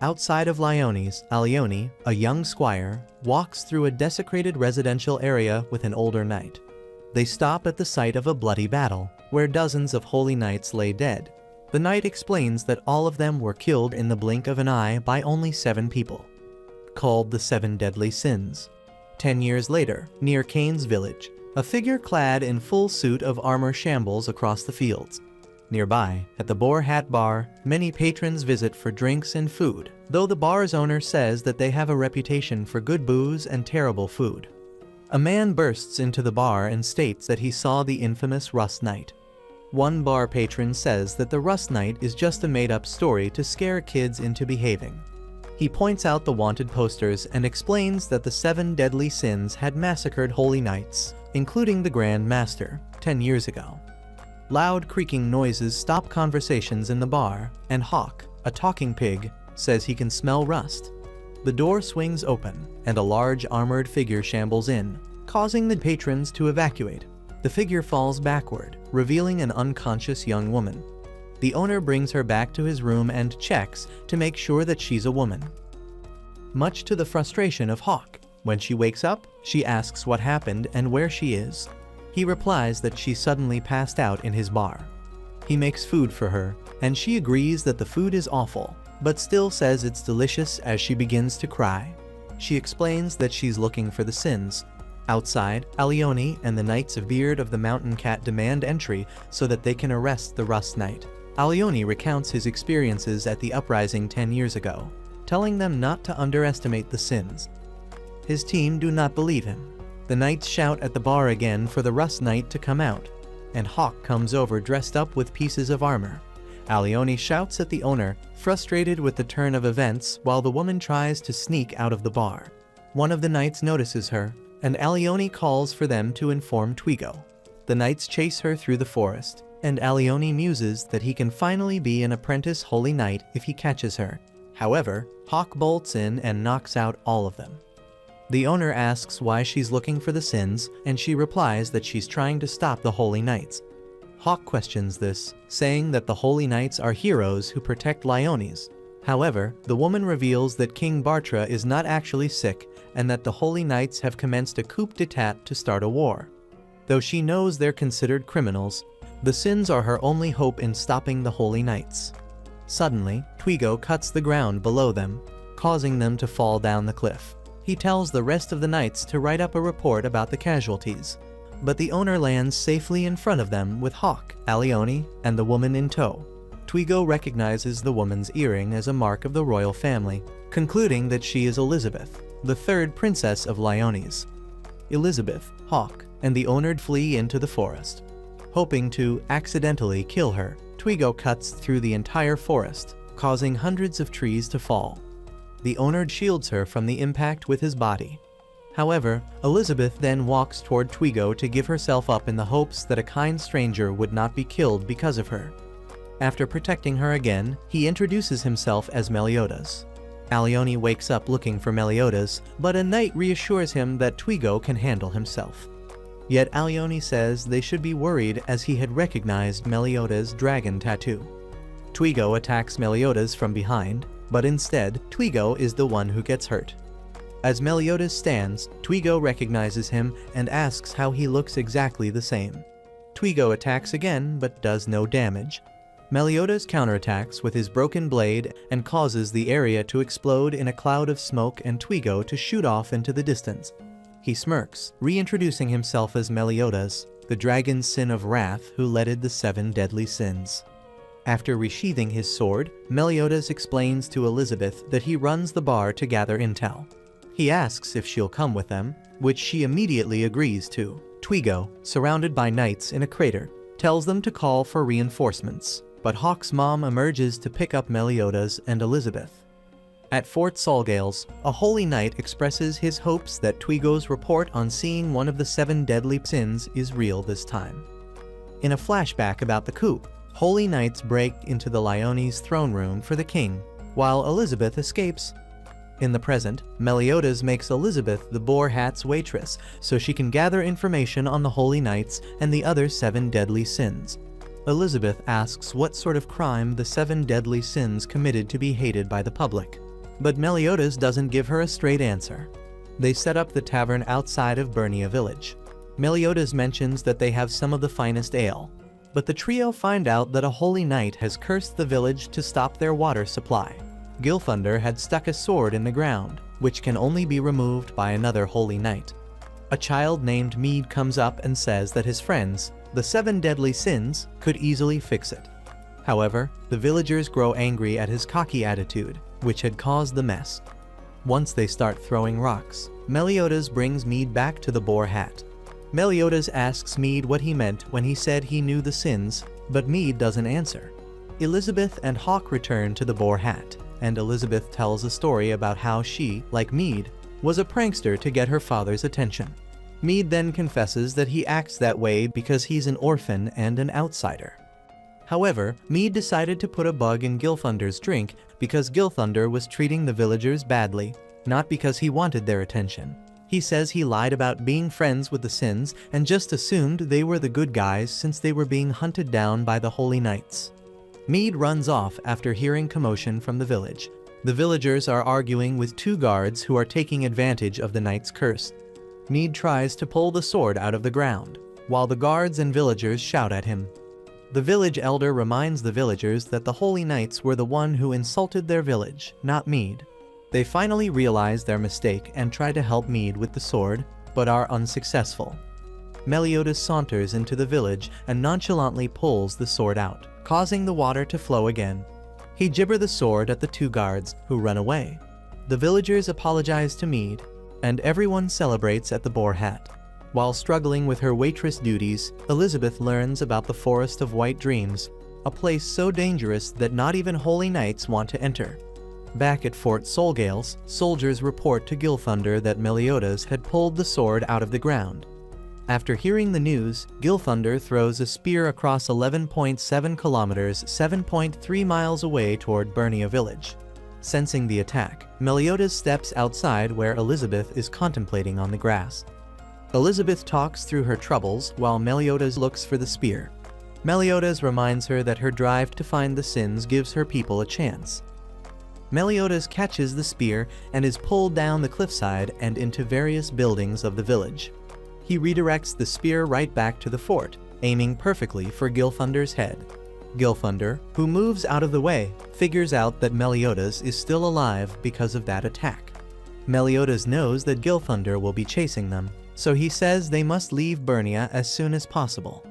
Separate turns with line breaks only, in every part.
Outside of Lyones, Alione, a young squire, walks through a desecrated residential area with an older knight. They stop at the site of a bloody battle, where dozens of holy knights lay dead. The knight explains that all of them were killed in the blink of an eye by only 7 people, called the 7 deadly sins. 10 years later, near Cain's village, a figure clad in full suit of armor shambles across the fields. Nearby, at the Boar Hat Bar, many patrons visit for drinks and food, though the bar's owner says that they have a reputation for good booze and terrible food. A man bursts into the bar and states that he saw the infamous Rust Knight. One bar patron says that the Rust Knight is just a made-up story to scare kids into behaving. He points out the wanted posters and explains that the 7 deadly sins had massacred holy knights, including the Grand Master, 10 years ago. Loud creaking noises stop conversations in the bar, and Hawk, a talking pig, says he can smell rust. The door swings open, and a large armored figure shambles in, causing the patrons to evacuate. The figure falls backward, revealing an unconscious young woman. The owner brings her back to his room and checks to make sure that she's a woman. Much to the frustration of Hawk, when she wakes up, she asks what happened and where she is. He replies that she suddenly passed out in his bar. He makes food for her, and she agrees that the food is awful, but still says it's delicious as she begins to cry. She explains that she's looking for the sins. Outside, Alione and the Knights of Beard of the Mountain Cat demand entry so that they can arrest the Rust Knight. Alione recounts his experiences at the uprising 10 years ago, telling them not to underestimate the sins. His team do not believe him. The knights shout at the bar again for the Rust Knight to come out, and Hawk comes over dressed up with pieces of armor. Alione shouts at the owner, frustrated with the turn of events, while the woman tries to sneak out of the bar. One of the knights notices her, and Alione calls for them to inform Twigo. The knights chase her through the forest, and Alione muses that he can finally be an apprentice holy knight if he catches her. However, Hawk bolts in and knocks out all of them. The owner asks why she's looking for the sins, and she replies that she's trying to stop the holy knights. Hawk questions this, saying that the holy knights are heroes who protect Lyones. However, the woman reveals that King Bartra is not actually sick, and that the holy knights have commenced a coup d'etat to start a war. Though she knows they're considered criminals, the sins are her only hope in stopping the holy knights. Suddenly, Twigo cuts the ground below them, causing them to fall down the cliff. He tells the rest of the knights to write up a report about the casualties, but the owner lands safely in front of them with Hawk, Alione, and the woman in tow. Twigo recognizes the woman's earring as a mark of the royal family, concluding that she is Elizabeth, the 3rd princess of Lyones. Elizabeth, Hawk, and the owner flee into the forest. Hoping to accidentally kill her, Twigo cuts through the entire forest, causing hundreds of trees to fall. The owner shields her from the impact with his body. However, Elizabeth then walks toward Twigo to give herself up in the hopes that a kind stranger would not be killed because of her. After protecting her again, he introduces himself as Meliodas. Alione wakes up looking for Meliodas, but a knight reassures him that Twigo can handle himself. Yet Alione says they should be worried as he had recognized Meliodas' dragon tattoo. Twigo attacks Meliodas from behind, but instead, Twigo is the one who gets hurt. As Meliodas stands, Twigo recognizes him and asks how he looks exactly the same. Twigo attacks again, but does no damage. Meliodas counterattacks with his broken blade and causes the area to explode in a cloud of smoke and Twigo to shoot off into the distance. He smirks, reintroducing himself as Meliodas, the dragon's sin of wrath who leaded the 7 deadly sins. After resheathing his sword, Meliodas explains to Elizabeth that he runs the bar to gather intel. He asks if she'll come with them, which she immediately agrees to. Twigo, surrounded by knights in a crater, tells them to call for reinforcements, but Hawk's mom emerges to pick up Meliodas and Elizabeth. At Fort Solgales, a holy knight expresses his hopes that Twigo's report on seeing one of the 7 deadly sins is real this time. In a flashback about the coup, holy knights break into the Lyones throne room for the king, while Elizabeth escapes. In the present, Meliodas makes Elizabeth the Boar Hat's waitress so she can gather information on the holy knights and the other 7 deadly sins. Elizabeth asks what sort of crime the 7 deadly sins committed to be hated by the public. But Meliodas doesn't give her a straight answer. They set up the tavern outside of Bernia village. Meliodas mentions that they have some of the finest ale, but the trio find out that a holy knight has cursed the village to stop their water supply. Gilthunder had stuck a sword in the ground, which can only be removed by another holy knight. A child named Mead comes up and says that his friends, the 7 deadly sins, could easily fix it. However, the villagers grow angry at his cocky attitude, which had caused the mess. Once they start throwing rocks, Meliodas brings Mead back to the boar hat. Meliodas asks Mead what he meant when he said he knew the sins, but Mead doesn't answer. Elizabeth and Hawk return to the boar hat, and Elizabeth tells a story about how she, like Mead, was a prankster to get her father's attention. Mead then confesses that he acts that way because he's an orphan and an outsider. However, Mead decided to put a bug in Gilthunder's drink because Gilthunder was treating the villagers badly, not because he wanted their attention. He says he lied about being friends with the Sins and just assumed they were the good guys since they were being hunted down by the Holy Knights. Mead runs off after hearing commotion from the village. The villagers are arguing with 2 guards who are taking advantage of the knight's curse. Mead tries to pull the sword out of the ground, while the guards and villagers shout at him. The village elder reminds the villagers that the Holy Knights were the one who insulted their village, not Mead. They finally realize their mistake and try to help Mead with the sword, but are unsuccessful. Meliodas saunters into the village and nonchalantly pulls the sword out, causing the water to flow again. He gibbers the sword at the 2 guards, who run away. The villagers apologize to Mead, and everyone celebrates at the boar hat. While struggling with her waitress duties, Elizabeth learns about the Forest of White Dreams, a place so dangerous that not even holy knights want to enter. Back at Fort Solgales, soldiers report to Gilthunder that Meliodas had pulled the sword out of the ground. After hearing the news, Gilthunder throws a spear across 11.7 kilometers, 7.3 miles away toward Bernia village. Sensing the attack, Meliodas steps outside where Elizabeth is contemplating on the grass. Elizabeth talks through her troubles while Meliodas looks for the spear. Meliodas reminds her that her drive to find the Sins gives her people a chance. Meliodas catches the spear and is pulled down the cliffside and into various buildings of the village. He redirects the spear right back to the fort, aiming perfectly for Gilthunder's head. Gilthunder, who moves out of the way, figures out that Meliodas is still alive because of that attack. Meliodas knows that Gilthunder will be chasing them, so he says they must leave Bernia as soon as possible.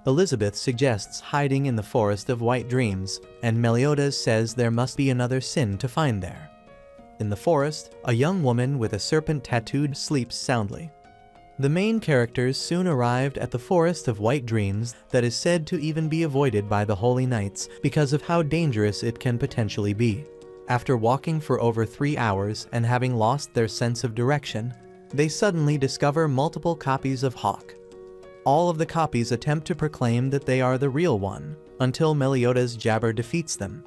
Elizabeth suggests hiding in the Forest of White Dreams, and Meliodas says there must be another sin to find there. In the forest, a young woman with a serpent tattooed sleeps soundly. The main characters soon arrived at the Forest of White Dreams that is said to even be avoided by the Holy Knights because of how dangerous it can potentially be. After walking for over 3 hours and having lost their sense of direction, they suddenly discover multiple copies of Hawk. All of the copies attempt to proclaim that they are the real one, until Meliodas' jabber defeats them.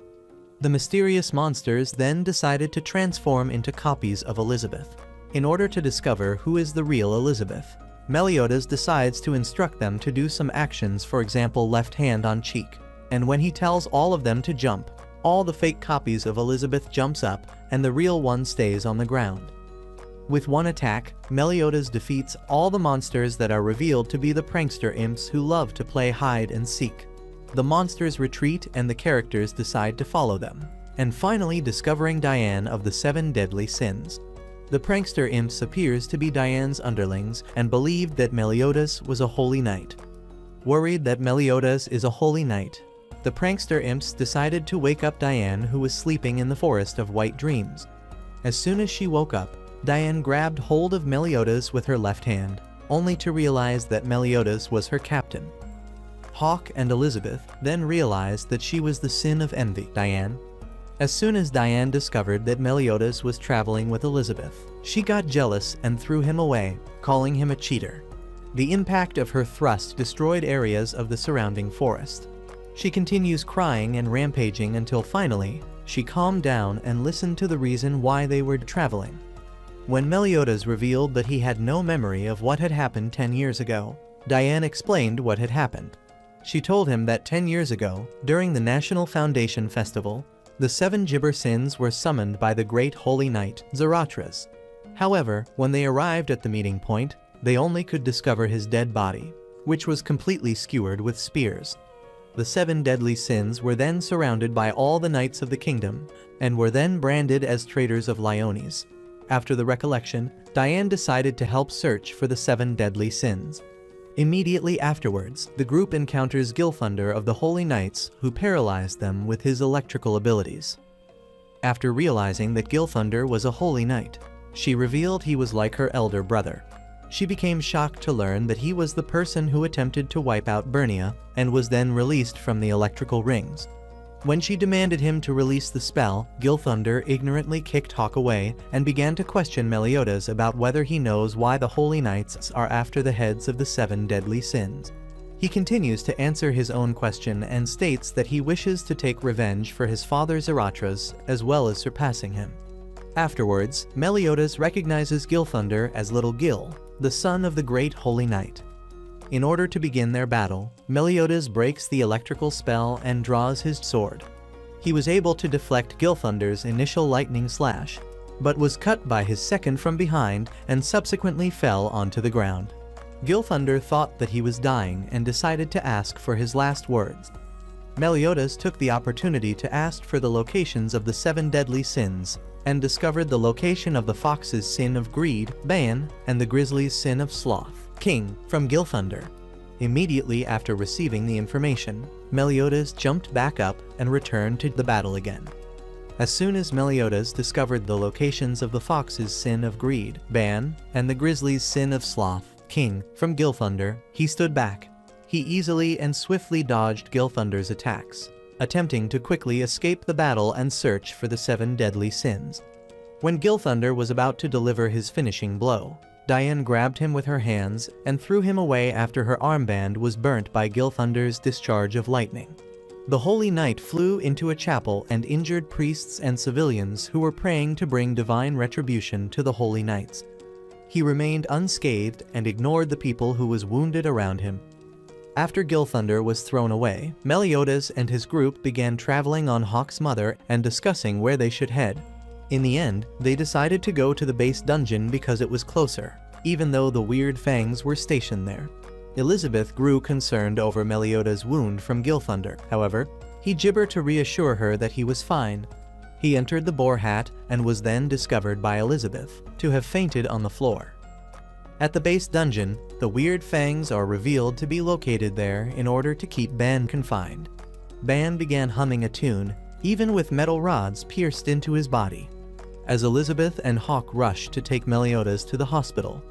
The mysterious monsters then decided to transform into copies of Elizabeth. In order to discover who is the real Elizabeth, Meliodas decides to instruct them to do some actions, for example left hand on cheek, and when he tells all of them to jump, all the fake copies of Elizabeth jumps up and the real one stays on the ground. With one attack, Meliodas defeats all the monsters that are revealed to be the prankster imps who love to play hide and seek. The monsters retreat and the characters decide to follow them, and finally discovering Diane of the 7 deadly sins. The prankster imps appears to be Diane's underlings and believed that Meliodas was a holy knight. Worried that Meliodas is a holy knight, the prankster imps decided to wake up Diane, who was sleeping in the Forest of White Dreams. As soon as she woke up, Diane grabbed hold of Meliodas with her left hand, only to realize that Meliodas was her captain. Hawk and Elizabeth then realized that she was the sin of envy, Diane. As soon as Diane discovered that Meliodas was traveling with Elizabeth, she got jealous and threw him away, calling him a cheater. The impact of her thrust destroyed areas of the surrounding forest. She continues crying and rampaging until finally, she calmed down and listened to the reason why they were traveling. When Meliodas revealed that he had no memory of what had happened 10 years ago, Diane explained what had happened. She told him that 10 years ago, during the National Foundation Festival, The 7 Gibber sins were summoned by the great holy knight, Zaratras. However, when they arrived at the meeting point, they only could discover his dead body, which was completely skewered with spears. The 7 deadly sins were then surrounded by all the knights of the kingdom, and were then branded as traitors of Lyones. After the recollection, Diane decided to help search for the 7 deadly sins. Immediately afterwards, the group encounters Gilthunder of the Holy Knights, who paralyzed them with his electrical abilities. After realizing that Gilthunder was a holy knight, she revealed he was like her elder brother. She became shocked to learn that he was the person who attempted to wipe out Bernia and was then released from the electrical rings. When she demanded him to release the spell, Gilthunder ignorantly kicked Hawk away and began to question Meliodas about whether he knows why the Holy Knights are after the heads of the 7 deadly sins. He continues to answer his own question and states that he wishes to take revenge for his father Zaratras as well as surpassing him. Afterwards, Meliodas recognizes Gilthunder as Little Gil, the son of the great holy knight. In order to begin their battle, Meliodas breaks the electrical spell and draws his sword. He was able to deflect Gilthunder's initial lightning slash, but was cut by his second from behind and subsequently fell onto the ground. Gilthunder thought that he was dying and decided to ask for his last words. Meliodas took the opportunity to ask for the locations of the 7 deadly sins, and discovered the location of the fox's sin of greed, Ban, and the grizzly's sin of sloth, King, from Gilthunder. Immediately after receiving the information, Meliodas jumped back up and returned to the battle again. As soon as Meliodas discovered the locations of the fox's sin of greed, Ban, and the grizzly's sin of sloth, King, from Gilthunder, he stood back. He easily and swiftly dodged Gilthunder's attacks, attempting to quickly escape the battle and search for the 7 deadly sins. When Gilthunder was about to deliver his finishing blow, Diane grabbed him with her hands and threw him away after her armband was burnt by Gilthunder's discharge of lightning. The Holy Knight flew into a chapel and injured priests and civilians who were praying to bring divine retribution to the Holy Knights. He remained unscathed and ignored the people who was wounded around him. After Gilthunder was thrown away, Meliodas and his group began traveling on Hawk's mother and discussing where they should head. In the end, they decided to go to the base dungeon because it was closer, even though the weird fangs were stationed there. Elizabeth grew concerned over Meliodas' wound from Gilthunder. However, he gibbered to reassure her that he was fine. He entered the boar hat and was then discovered by Elizabeth to have fainted on the floor. At the base dungeon, the weird fangs are revealed to be located there in order to keep Ban confined. Ban began humming a tune, even with metal rods pierced into his body. As Elizabeth and Hawk rush to take Meliodas to the hospital,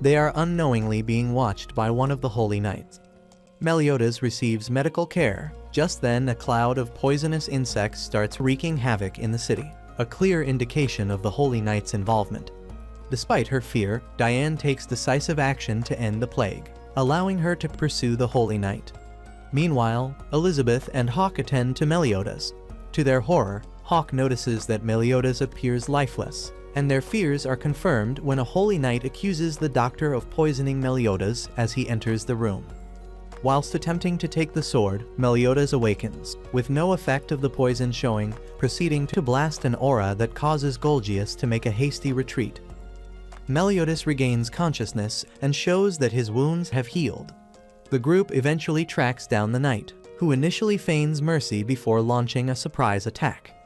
they are unknowingly being watched by one of the Holy Knights. Meliodas receives medical care. Just then, a cloud of poisonous insects starts wreaking havoc in the city, a clear indication of the Holy Knight's involvement. Despite her fear, Diane takes decisive action to end the plague, allowing her to pursue the Holy Knight. Meanwhile, Elizabeth and Hawk attend to Meliodas. To their horror, Hawk notices that Meliodas appears lifeless, and their fears are confirmed when a Holy Knight accuses the doctor of poisoning Meliodas as he enters the room. Whilst attempting to take the sword, Meliodas awakens, with no effect of the poison showing, proceeding to blast an aura that causes Golgius to make a hasty retreat. Meliodas regains consciousness and shows that his wounds have healed. The group eventually tracks down the knight, who initially feigns mercy before launching a surprise attack.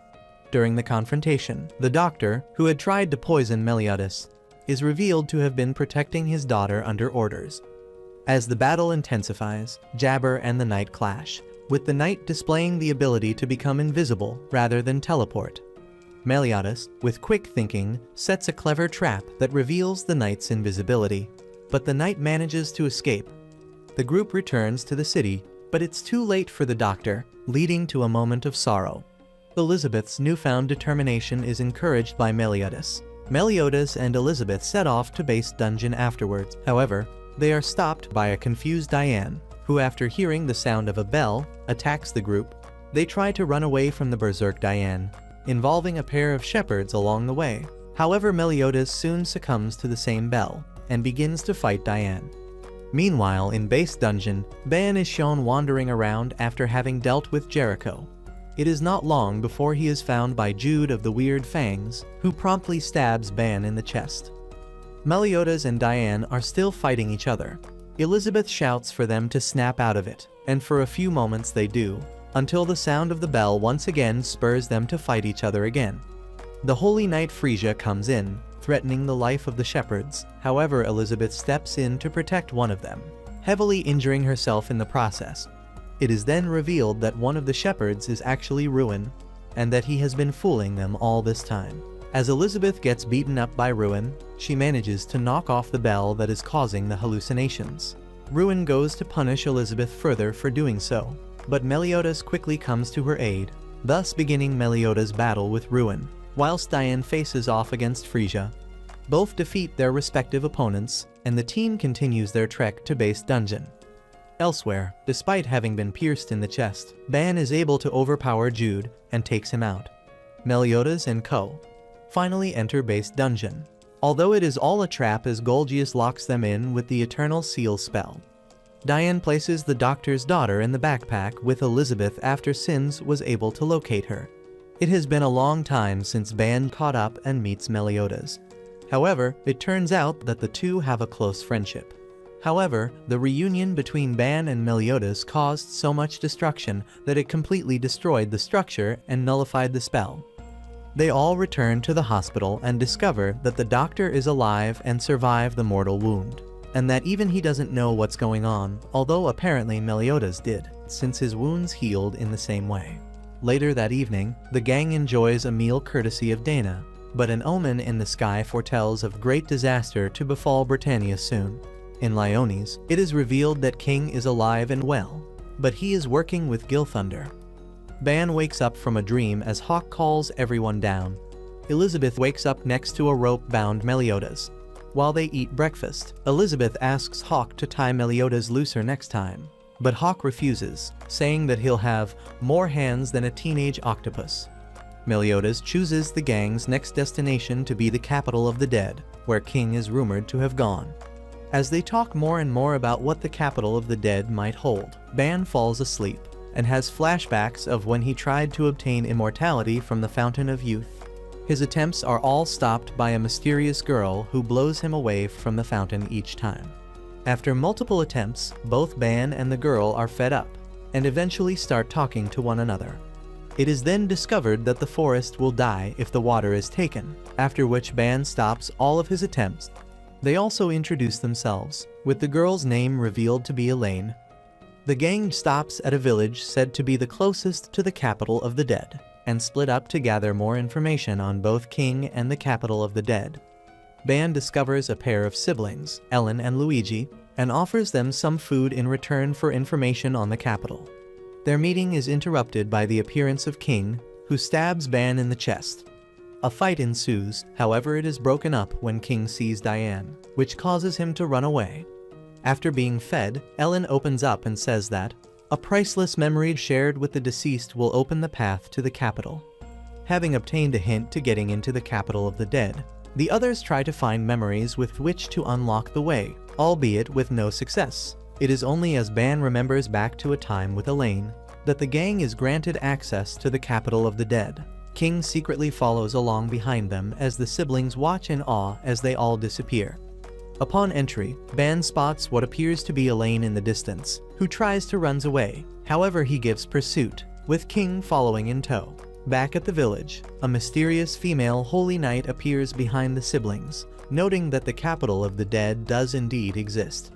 During the confrontation, the doctor, who had tried to poison Meliodas, is revealed to have been protecting his daughter under orders. As the battle intensifies, Jabber and the knight clash, with the knight displaying the ability to become invisible rather than teleport. Meliodas, with quick thinking, sets a clever trap that reveals the knight's invisibility, but the knight manages to escape. The group returns to the city, but it's too late for the doctor, leading to a moment of sorrow. Elizabeth's newfound determination is encouraged by Meliodas. Meliodas and Elizabeth set off to base dungeon afterwards. However, they are stopped by a confused Diane, who after hearing the sound of a bell, attacks the group. They try to run away from the berserk Diane, involving a pair of shepherds along the way. However, Meliodas soon succumbs to the same bell, and begins to fight Diane. Meanwhile, in base dungeon, Ban is shown wandering around after having dealt with Jericho. It is not long before he is found by Jude of the Weird Fangs, who promptly stabs Ban in the chest. Meliodas and Diane are still fighting each other. Elizabeth shouts for them to snap out of it, and for a few moments they do, until the sound of the bell once again spurs them to fight each other again. The Holy Knight Frisia comes in, threatening the life of the shepherds. However, Elizabeth steps in to protect one of them, heavily injuring herself in the process. It is then revealed that one of the shepherds is actually Ruin, and that he has been fooling them all this time. As Elizabeth gets beaten up by Ruin, she manages to knock off the bell that is causing the hallucinations. Ruin goes to punish Elizabeth further for doing so, but Meliodas quickly comes to her aid, thus beginning Meliodas' battle with Ruin, whilst Diane faces off against Frisia. Both defeat their respective opponents, and the team continues their trek to base dungeon. Elsewhere, despite having been pierced in the chest, Ban is able to overpower Jude and takes him out. Meliodas and co. finally enter base dungeon, although it is all a trap as Golgius locks them in with the Eternal Seal spell. Diane places the doctor's daughter in the backpack with Elizabeth after Sins was able to locate her. It has been a long time since Ban caught up and meets Meliodas. However, it turns out that the two have a close friendship. However, the reunion between Ban and Meliodas caused so much destruction that it completely destroyed the structure and nullified the spell. They all return to the hospital and discover that the doctor is alive and survived the mortal wound, and that even he doesn't know what's going on, although apparently Meliodas did, since his wounds healed in the same way. Later that evening, the gang enjoys a meal courtesy of Dana, but an omen in the sky foretells of great disaster to befall Britannia soon. In Lyones, it is revealed that King is alive and well, but he is working with Gilthunder. Ban wakes up from a dream as Hawk calls everyone down. Elizabeth wakes up next to a rope-bound Meliodas. While they eat breakfast, Elizabeth asks Hawk to tie Meliodas looser next time, but Hawk refuses, saying that he'll have more hands than a teenage octopus. Meliodas chooses the gang's next destination to be the capital of the dead, where King is rumored to have gone. As they talk more and more about what the capital of the dead might hold, Ban falls asleep and has flashbacks of when he tried to obtain immortality from the Fountain of Youth. His attempts are all stopped by a mysterious girl who blows him away from the fountain each time. After multiple attempts, both Ban and the girl are fed up and eventually start talking to one another. It is then discovered that the forest will die if the water is taken, after which Ban stops all of his attempts. They also introduce themselves, with the girl's name revealed to be Elaine. The gang stops at a village said to be the closest to the capital of the dead, and split up to gather more information on both King and the capital of the dead. Ban discovers a pair of siblings, Ellen and Luigi, and offers them some food in return for information on the capital. Their meeting is interrupted by the appearance of King, who stabs Ban in the chest. A fight ensues, however it is broken up when King sees Diane, which causes him to run away. After being fed, Ellen opens up and says that a priceless memory shared with the deceased will open the path to the capital. Having obtained a hint to getting into the capital of the dead, the others try to find memories with which to unlock the way, albeit with no success. It is only as Ban remembers back to a time with Elaine that the gang is granted access to the capital of the dead. King secretly follows along behind them as the siblings watch in awe as they all disappear. Upon entry, Ban spots what appears to be Elaine in the distance, who tries to run away. However, he gives pursuit, with King following in tow. Back at the village, a mysterious female holy knight appears behind the siblings, noting that the capital of the dead does indeed exist.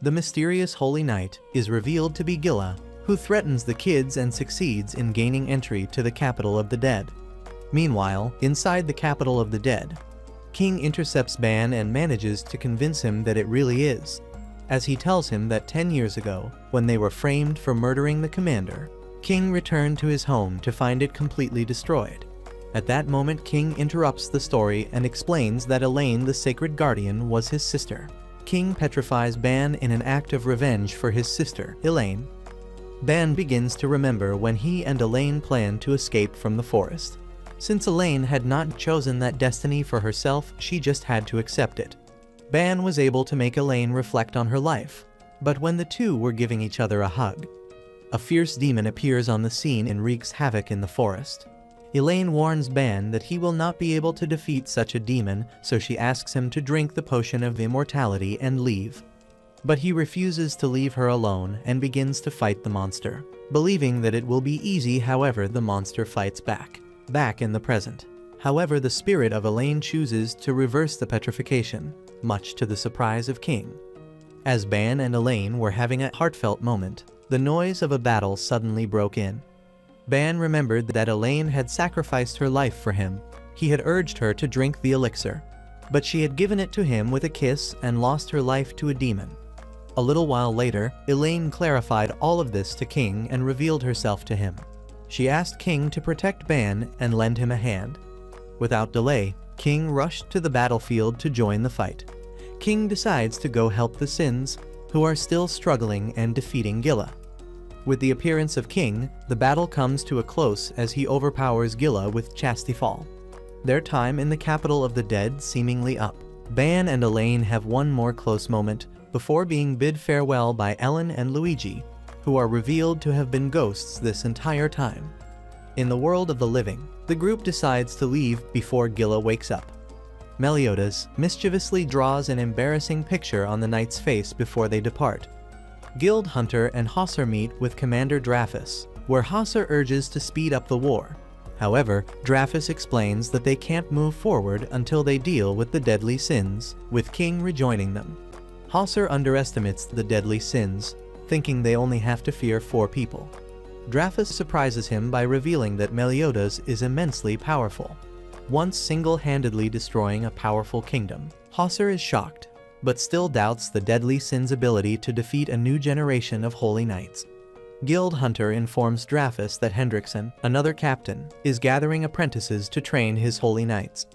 The mysterious holy knight is revealed to be Gilla, who threatens the kids and succeeds in gaining entry to the capital of the dead. Meanwhile, inside the capital of the dead, King intercepts Ban and manages to convince him that it really is, as he tells him that 10 years ago, when they were framed for murdering the commander, King returned to his home to find it completely destroyed. At that moment, King interrupts the story and explains that Elaine, the sacred guardian, was his sister. King petrifies Ban in an act of revenge for his sister, Elaine. Ban begins to remember when he and Elaine planned to escape from the forest. Since Elaine had not chosen that destiny for herself, she just had to accept it. Ban was able to make Elaine reflect on her life, but when the two were giving each other a hug, A fierce demon appears on the scene and wreaks havoc in the forest. Elaine warns Ban that he will not be able to defeat such a demon, so she asks him to drink the potion of immortality and leave. But he refuses to leave her alone and begins to fight the monster, believing that it will be easy. However, the monster fights back in the present. However, the spirit of Elaine chooses to reverse the petrification, much to the surprise of King. As Ban and Elaine were having a heartfelt moment, the noise of a battle suddenly broke in. Ban remembered that Elaine had sacrificed her life for him. He had urged her to drink the elixir, but she had given it to him with a kiss and lost her life to a demon. A little while later, Elaine clarified all of this to King and revealed herself to him. She asked King to protect Ban and lend him a hand. Without delay, King rushed to the battlefield to join the fight. King decides to go help the Sins, who are still struggling and defeating Gila. With the appearance of King, the battle comes to a close as he overpowers Gila with Chastifal. Their time in the capital of the dead seemingly up. Ban and Elaine have one more close moment before being bid farewell by Ellen and Luigi, who are revealed to have been ghosts this entire time. In the world of the living, the group decides to leave before Gila wakes up. Meliodas mischievously draws an embarrassing picture on the knight's face before they depart. Guild Hunter and Hauser meet with Commander Drafus, where Hauser urges to speed up the war. However, Drafus explains that they can't move forward until they deal with the deadly sins, with King rejoining them. Hauser underestimates the deadly sins, thinking they only have to fear 4 people. Drafus surprises him by revealing that Meliodas is immensely powerful, once single-handedly destroying a powerful kingdom. Hauser is shocked, but still doubts the deadly sin's ability to defeat a new generation of holy knights. Guild Hunter informs Drafus that Hendrickson, another captain, is gathering apprentices to train his holy knights.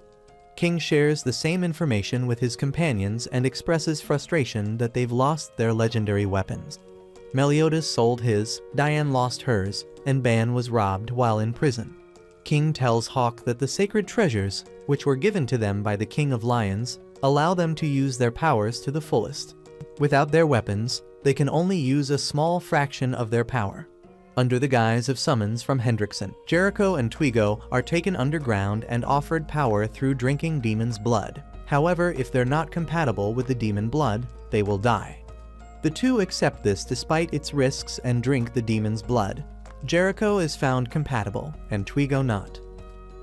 King shares the same information with his companions and expresses frustration that they've lost their legendary weapons. Meliodas sold his, Diane lost hers, and Ban was robbed while in prison. King tells Hawk that the sacred treasures, which were given to them by the King of Lions, allow them to use their powers to the fullest. Without their weapons, they can only use a small fraction of their power. Under the guise of summons from Hendrickson, Jericho and Twigo are taken underground and offered power through drinking demon's blood. However, if they're not compatible with the demon blood, they will die. The two accept this despite its risks and drink the demon's blood. Jericho is found compatible, and Twigo not.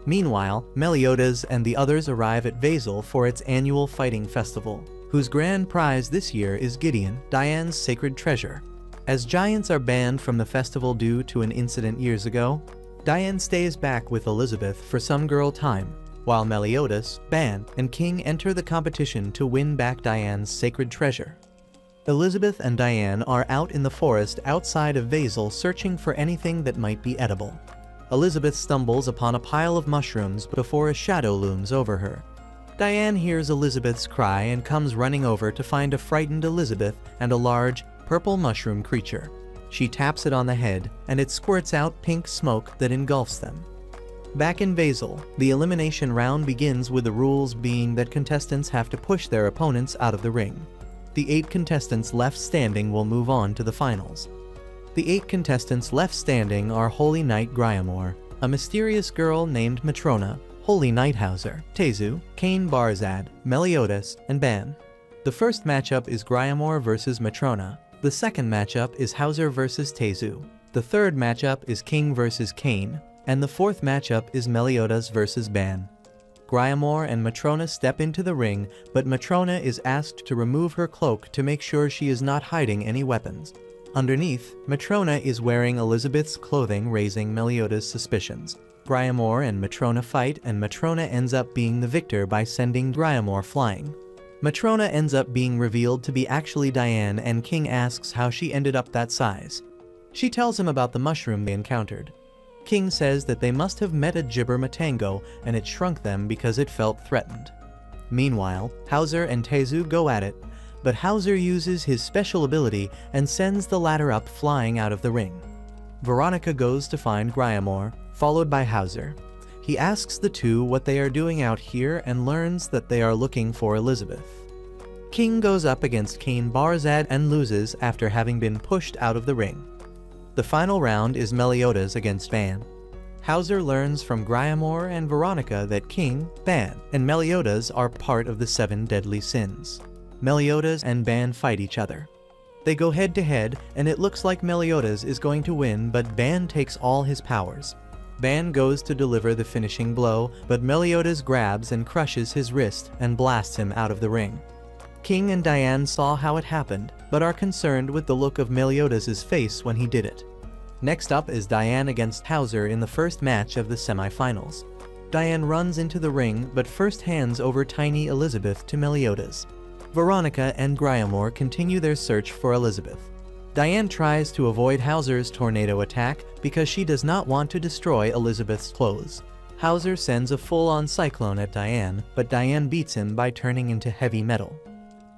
Meanwhile, Meliodas and the others arrive at Vasil for its annual fighting festival, whose grand prize this year is Gideon, Diane's sacred treasure. As giants are banned from the festival due to an incident years ago, Diane stays back with Elizabeth for some girl time, while Meliodas, Ban, and King enter the competition to win back Diane's sacred treasure. Elizabeth and Diane are out in the forest outside of Vasil searching for anything that might be edible. Elizabeth stumbles upon a pile of mushrooms before a shadow looms over her. Diane hears Elizabeth's cry and comes running over to find a frightened Elizabeth and a large, purple mushroom creature. She taps it on the head, and it squirts out pink smoke that engulfs them. Back in Vasil, the elimination round begins with the rules being that contestants have to push their opponents out of the ring. The 8 contestants left standing will move on to the finals. The 8 contestants left standing are Holy Knight Gryamor, a mysterious girl named Matrona, Holy Knight Hauser, Tezu, Cain Barzad, Meliodas, and Ban. The first matchup is Gryamor versus Matrona. The second matchup is Hauser versus Tezu. The third matchup is King versus Cain, and the fourth matchup is Meliodas versus Ban. Gryamor and Matrona step into the ring, but Matrona is asked to remove her cloak to make sure she is not hiding any weapons. Underneath, Matrona is wearing Elizabeth's clothing, raising Meliodas' suspicions. Gryamor and Matrona fight, and Matrona ends up being the victor by sending Gryamor flying. Matrona ends up being revealed to be actually Diane, and King asks how she ended up that size. She tells him about the mushroom they encountered. King says that they must have met a gibber matango and it shrunk them because it felt threatened. Meanwhile, Hauser and Tezu go at it, but Hauser uses his special ability and sends the latter up flying out of the ring. Veronica goes to find Gryamor, followed by Hauser. He asks the two what they are doing out here and learns that they are looking for Elizabeth. King goes up against Cain Barzad and loses after having been pushed out of the ring. The final round is Meliodas against Ban. Hauser learns from Gryamor and Veronica that King, Ban, and Meliodas are part of the 7 deadly sins. Meliodas and Ban fight each other. They go head to head, and it looks like Meliodas is going to win, but Ban takes all his powers. Ban goes to deliver the finishing blow, but Meliodas grabs and crushes his wrist and blasts him out of the ring. King and Diane saw how it happened, but are concerned with the look of Meliodas' face when he did it. Next up is Diane against Hauser in the first match of the semifinals. Diane runs into the ring, but first hands over tiny Elizabeth to Meliodas. Veronica and Gryamor continue their search for Elizabeth. Diane tries to avoid Hauser's tornado attack because she does not want to destroy Elizabeth's clothes. Hauser sends a full-on cyclone at Diane, but Diane beats him by turning into heavy metal.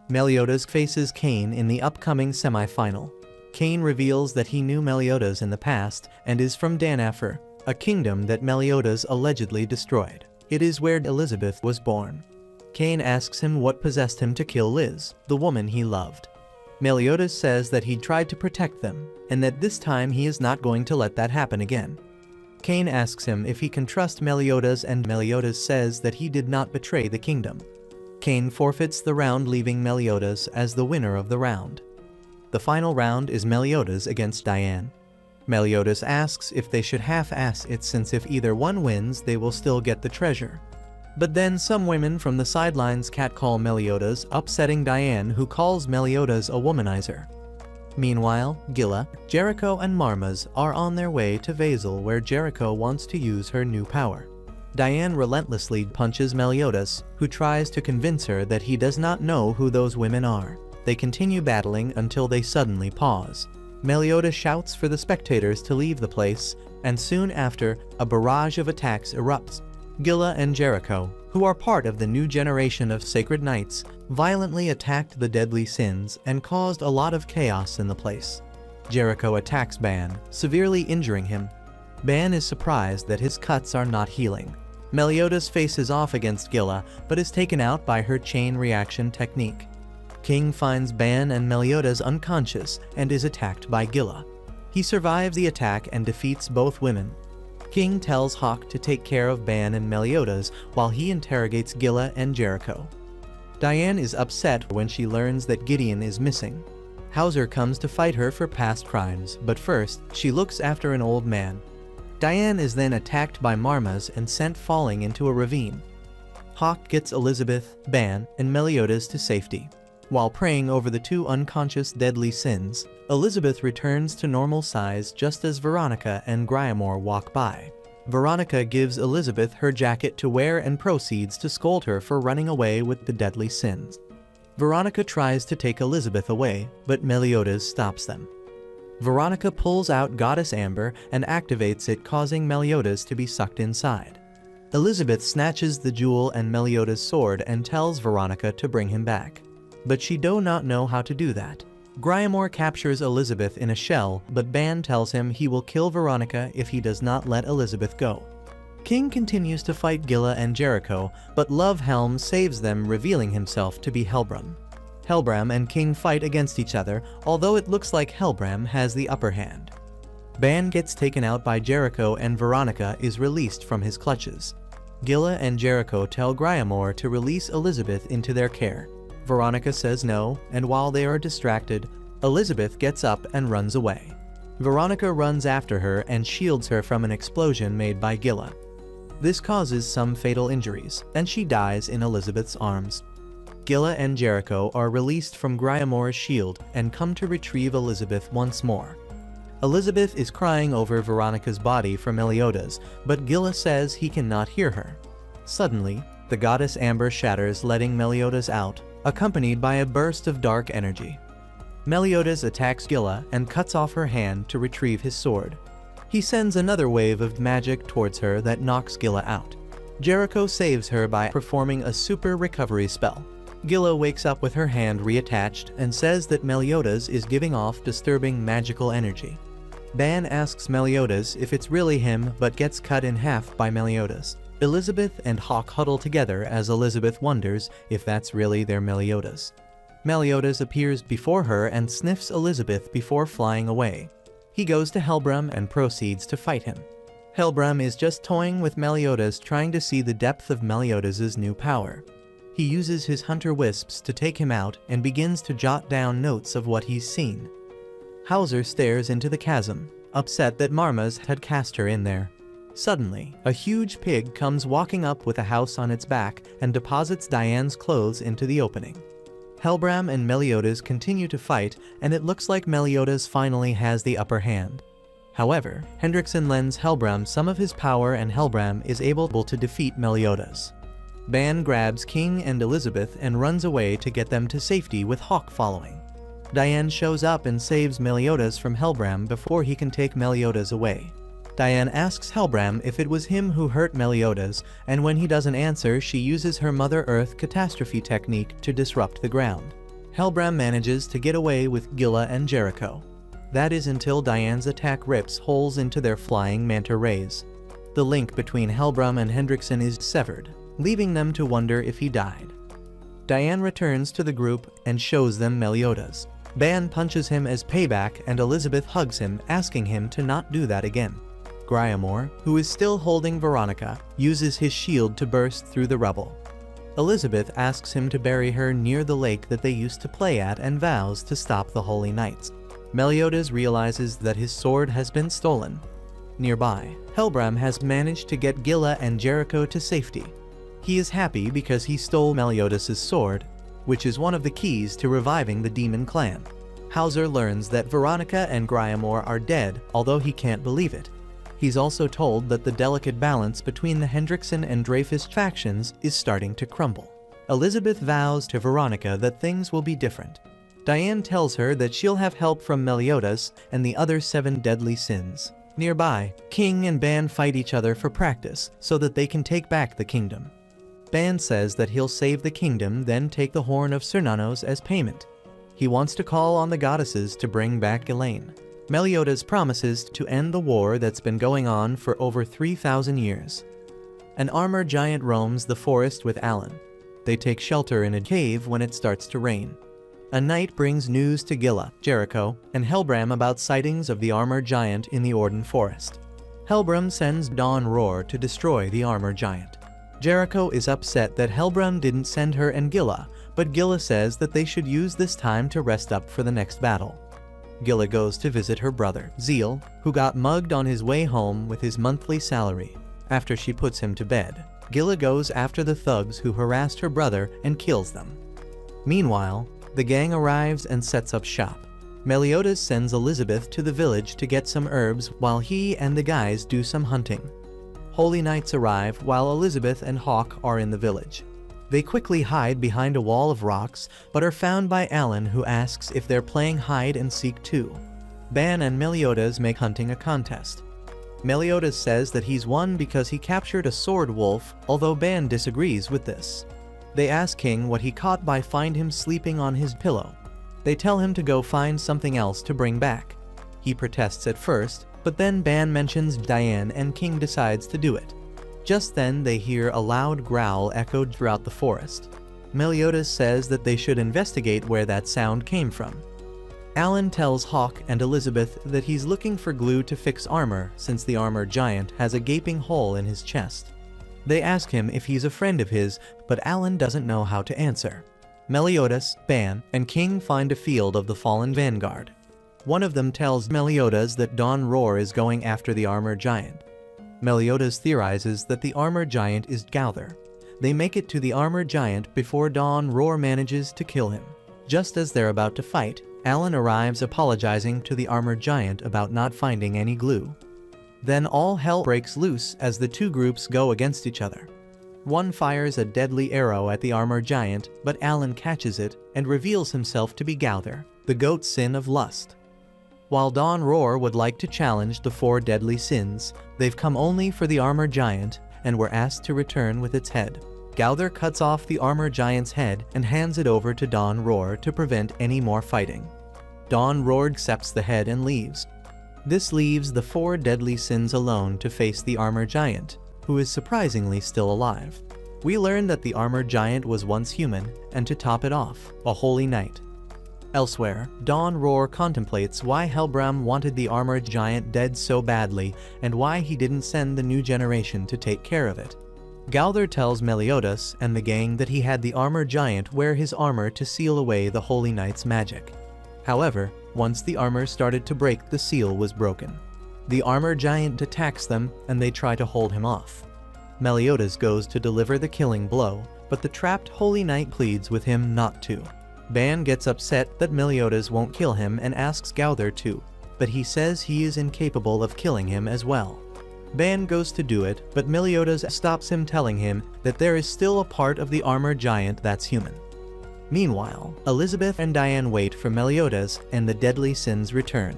Meliodas faces Cain in the upcoming semi-final. Cain reveals that he knew Meliodas in the past and is from Danafur, a kingdom that Meliodas allegedly destroyed. It is where Elizabeth was born. Cain asks him what possessed him to kill Liz, the woman he loved. Meliodas says that he tried to protect them, and that this time he is not going to let that happen again. Cain asks him if he can trust Meliodas, and Meliodas says that he did not betray the kingdom. Cain forfeits the round, leaving Meliodas as the winner of the round. The final round is Meliodas against Diane. Meliodas asks if they should half-ass it, since if either one wins they will still get the treasure. But then some women from the sidelines catcall Meliodas, upsetting Diane, who calls Meliodas a womanizer. Meanwhile, Gila, Jericho and Marmaz are on their way to Vasil, where Jericho wants to use her new power. Diane relentlessly punches Meliodas, who tries to convince her that he does not know who those women are. They continue battling until they suddenly pause. Meliodas shouts for the spectators to leave the place, and soon after, a barrage of attacks erupts. Gila and Jericho, who are part of the new generation of sacred knights, violently attacked the deadly sins and caused a lot of chaos in the place. Jericho attacks Ban, severely injuring him. Ban is surprised that his cuts are not healing. Meliodas faces off against Gila, but is taken out by her chain reaction technique. King finds Ban and Meliodas unconscious and is attacked by Gila. He survives the attack and defeats both women. King tells Hawk to take care of Ban and Meliodas while he interrogates Gila and Jericho. Diane is upset when she learns that Gideon is missing. Hauser comes to fight her for past crimes, but first, she looks after an old man. Diane is then attacked by Marmaz and sent falling into a ravine. Hawk gets Elizabeth, Ban, and Meliodas to safety. While praying over the 2 unconscious deadly sins, Elizabeth returns to normal size just as Veronica and Gryamor walk by. Veronica gives Elizabeth her jacket to wear and proceeds to scold her for running away with the deadly sins. Veronica tries to take Elizabeth away, but Meliodas stops them. Veronica pulls out Goddess Amber and activates it, causing Meliodas to be sucked inside. Elizabeth snatches the jewel and Meliodas' sword and tells Veronica to bring him back. But she do not know how to do that. Gryamor captures Elizabeth in a shell, but Ban tells him he will kill Veronica if he does not let Elizabeth go. King continues to fight Gila and Jericho, but Love Helm saves them, revealing himself to be Helbram. Helbram and King fight against each other, although it looks like Helbram has the upper hand. Ban gets taken out by Jericho and Veronica is released from his clutches. Gila and Jericho tell Gryamor to release Elizabeth into their care. Veronica says no, and while they are distracted, Elizabeth gets up and runs away. Veronica runs after her and shields her from an explosion made by Gila. This causes some fatal injuries, and she dies in Elizabeth's arms. Gila and Jericho are released from Gryamor's shield and come to retrieve Elizabeth once more. Elizabeth is crying over Veronica's body for Meliodas, but Gila says he cannot hear her. Suddenly, the goddess Amber shatters, letting Meliodas out, accompanied by a burst of dark energy. Meliodas attacks Gila and cuts off her hand to retrieve his sword. He sends another wave of magic towards her that knocks Gila out. Jericho saves her by performing a super recovery spell. Gila wakes up with her hand reattached and says that Meliodas is giving off disturbing magical energy. Ban asks Meliodas if it's really him, but gets cut in half by Meliodas. Elizabeth and Hawk huddle together as Elizabeth wonders if that's really their Meliodas. Meliodas appears before her and sniffs Elizabeth before flying away. He goes to Helbram and proceeds to fight him. Helbram is just toying with Meliodas, trying to see the depth of Meliodas' new power. He uses his hunter wisps to take him out and begins to jot down notes of what he's seen. Hauser stares into the chasm, upset that Marmas had cast her in there. Suddenly, a huge pig comes walking up with a house on its back and deposits Diane's clothes into the opening. Helbram and Meliodas continue to fight, and it looks like Meliodas finally has the upper hand. However, Hendrickson lends Helbram some of his power and Helbram is able to defeat Meliodas. Ban grabs King and Elizabeth and runs away to get them to safety with Hawk following. Diane shows up and saves Meliodas from Helbram before he can take Meliodas away. Diane asks Helbram if it was him who hurt Meliodas, and when he doesn't answer, she uses her Mother Earth catastrophe technique to disrupt the ground. Helbram manages to get away with Gilla and Jericho. That is until Diane's attack rips holes into their flying manta rays. The link between Helbram and Hendrickson is severed, leaving them to wonder if he died. Diane returns to the group and shows them Meliodas. Ban punches him as payback and Elizabeth hugs him, asking him to not do that again. Gryamore, who is still holding Veronica, uses his shield to burst through the rubble. Elizabeth asks him to bury her near the lake that they used to play at and vows to stop the Holy Knights. Meliodas realizes that his sword has been stolen. Nearby, Helbram has managed to get Gilla and Jericho to safety. He is happy because he stole Meliodas' sword, which is one of the keys to reviving the demon clan. Hauser learns that Veronica and Gryamore are dead, although he can't believe it. He's also told that the delicate balance between the Hendrickson and Dreyfus factions is starting to crumble. Elizabeth vows to Veronica that things will be different. Diane tells her that she'll have help from Meliodas and the other 7 deadly sins. Nearby, King and Ban fight each other for practice so that they can take back the kingdom. Ban says that he'll save the kingdom, then take the horn of Cernunnos as payment. He wants to call on the goddesses to bring back Elaine. Meliodas promises to end the war that's been going on for over 3,000 years. An armor giant roams the forest with Alan. They take shelter in a cave when it starts to rain. A knight brings news to Gilla, Jericho, and Helbram about sightings of the armor giant in the Orden forest. Helbram sends Dawn Roar to destroy the armor giant. Jericho is upset that Helbram didn't send her and Gilla, but Gilla says that they should use this time to rest up for the next battle. Gilla goes to visit her brother, Zeal, who got mugged on his way home with his monthly salary. After she puts him to bed, Gilla goes after the thugs who harassed her brother and kills them. Meanwhile, the gang arrives and sets up shop. Meliodas sends Elizabeth to the village to get some herbs while he and the guys do some hunting. Holy Knights arrive while Elizabeth and Hawk are in the village. They quickly hide behind a wall of rocks, but are found by Alan, who asks if they're playing hide and seek too. Ban and Meliodas make hunting a contest. Meliodas says that he's won because he captured a sword wolf, although Ban disagrees with this. They ask King what he caught by find him sleeping on his pillow. They tell him to go find something else to bring back. He protests at first, but then Ban mentions Diane and King decides to do it. Just then they hear a loud growl echoed throughout the forest. Meliodas says that they should investigate where that sound came from. Alan tells Hawk and Elizabeth that he's looking for glue to fix armor since the armor giant has a gaping hole in his chest. They ask him if he's a friend of his, but Alan doesn't know how to answer. Meliodas, Ban, and King find a field of the fallen vanguard. One of them tells Meliodas that Dawn Roar is going after the armor giant. Meliodas theorizes that the armor giant is Gauther. They make it to the armor giant before Dawn Roar manages to kill him. Just as they're about to fight, Alan arrives apologizing to the armor giant about not finding any glue. Then all hell breaks loose as the two groups go against each other. One fires a deadly arrow at the armor giant, but Alan catches it and reveals himself to be Gauther, the goat sin of lust. While Dawn Roar would like to challenge the 4 deadly sins, they've come only for the armor giant and were asked to return with its head. Gauther cuts off the armor giant's head and hands it over to Dawn Roar to prevent any more fighting. Dawn Roar accepts the head and leaves. This leaves the 4 deadly sins alone to face the armor giant, who is surprisingly still alive. We learn that the armor giant was once human, and to top it off, a holy knight. Elsewhere, Dawn Roar contemplates why Helbram wanted the armored giant dead so badly and why he didn't send the new generation to take care of it. Gowther tells Meliodas and the gang that he had the armored giant wear his armor to seal away the Holy Knight's magic. However, once the armor started to break, the seal was broken. The armored giant attacks them and they try to hold him off. Meliodas goes to deliver the killing blow, but the trapped Holy Knight pleads with him not to. Ban gets upset that Meliodas won't kill him and asks Gowther to, but he says he is incapable of killing him as well. Ban goes to do it, but Meliodas stops him, telling him that there is still a part of the armored giant that's human. Meanwhile, Elizabeth and Diane wait for Meliodas and the deadly sins return.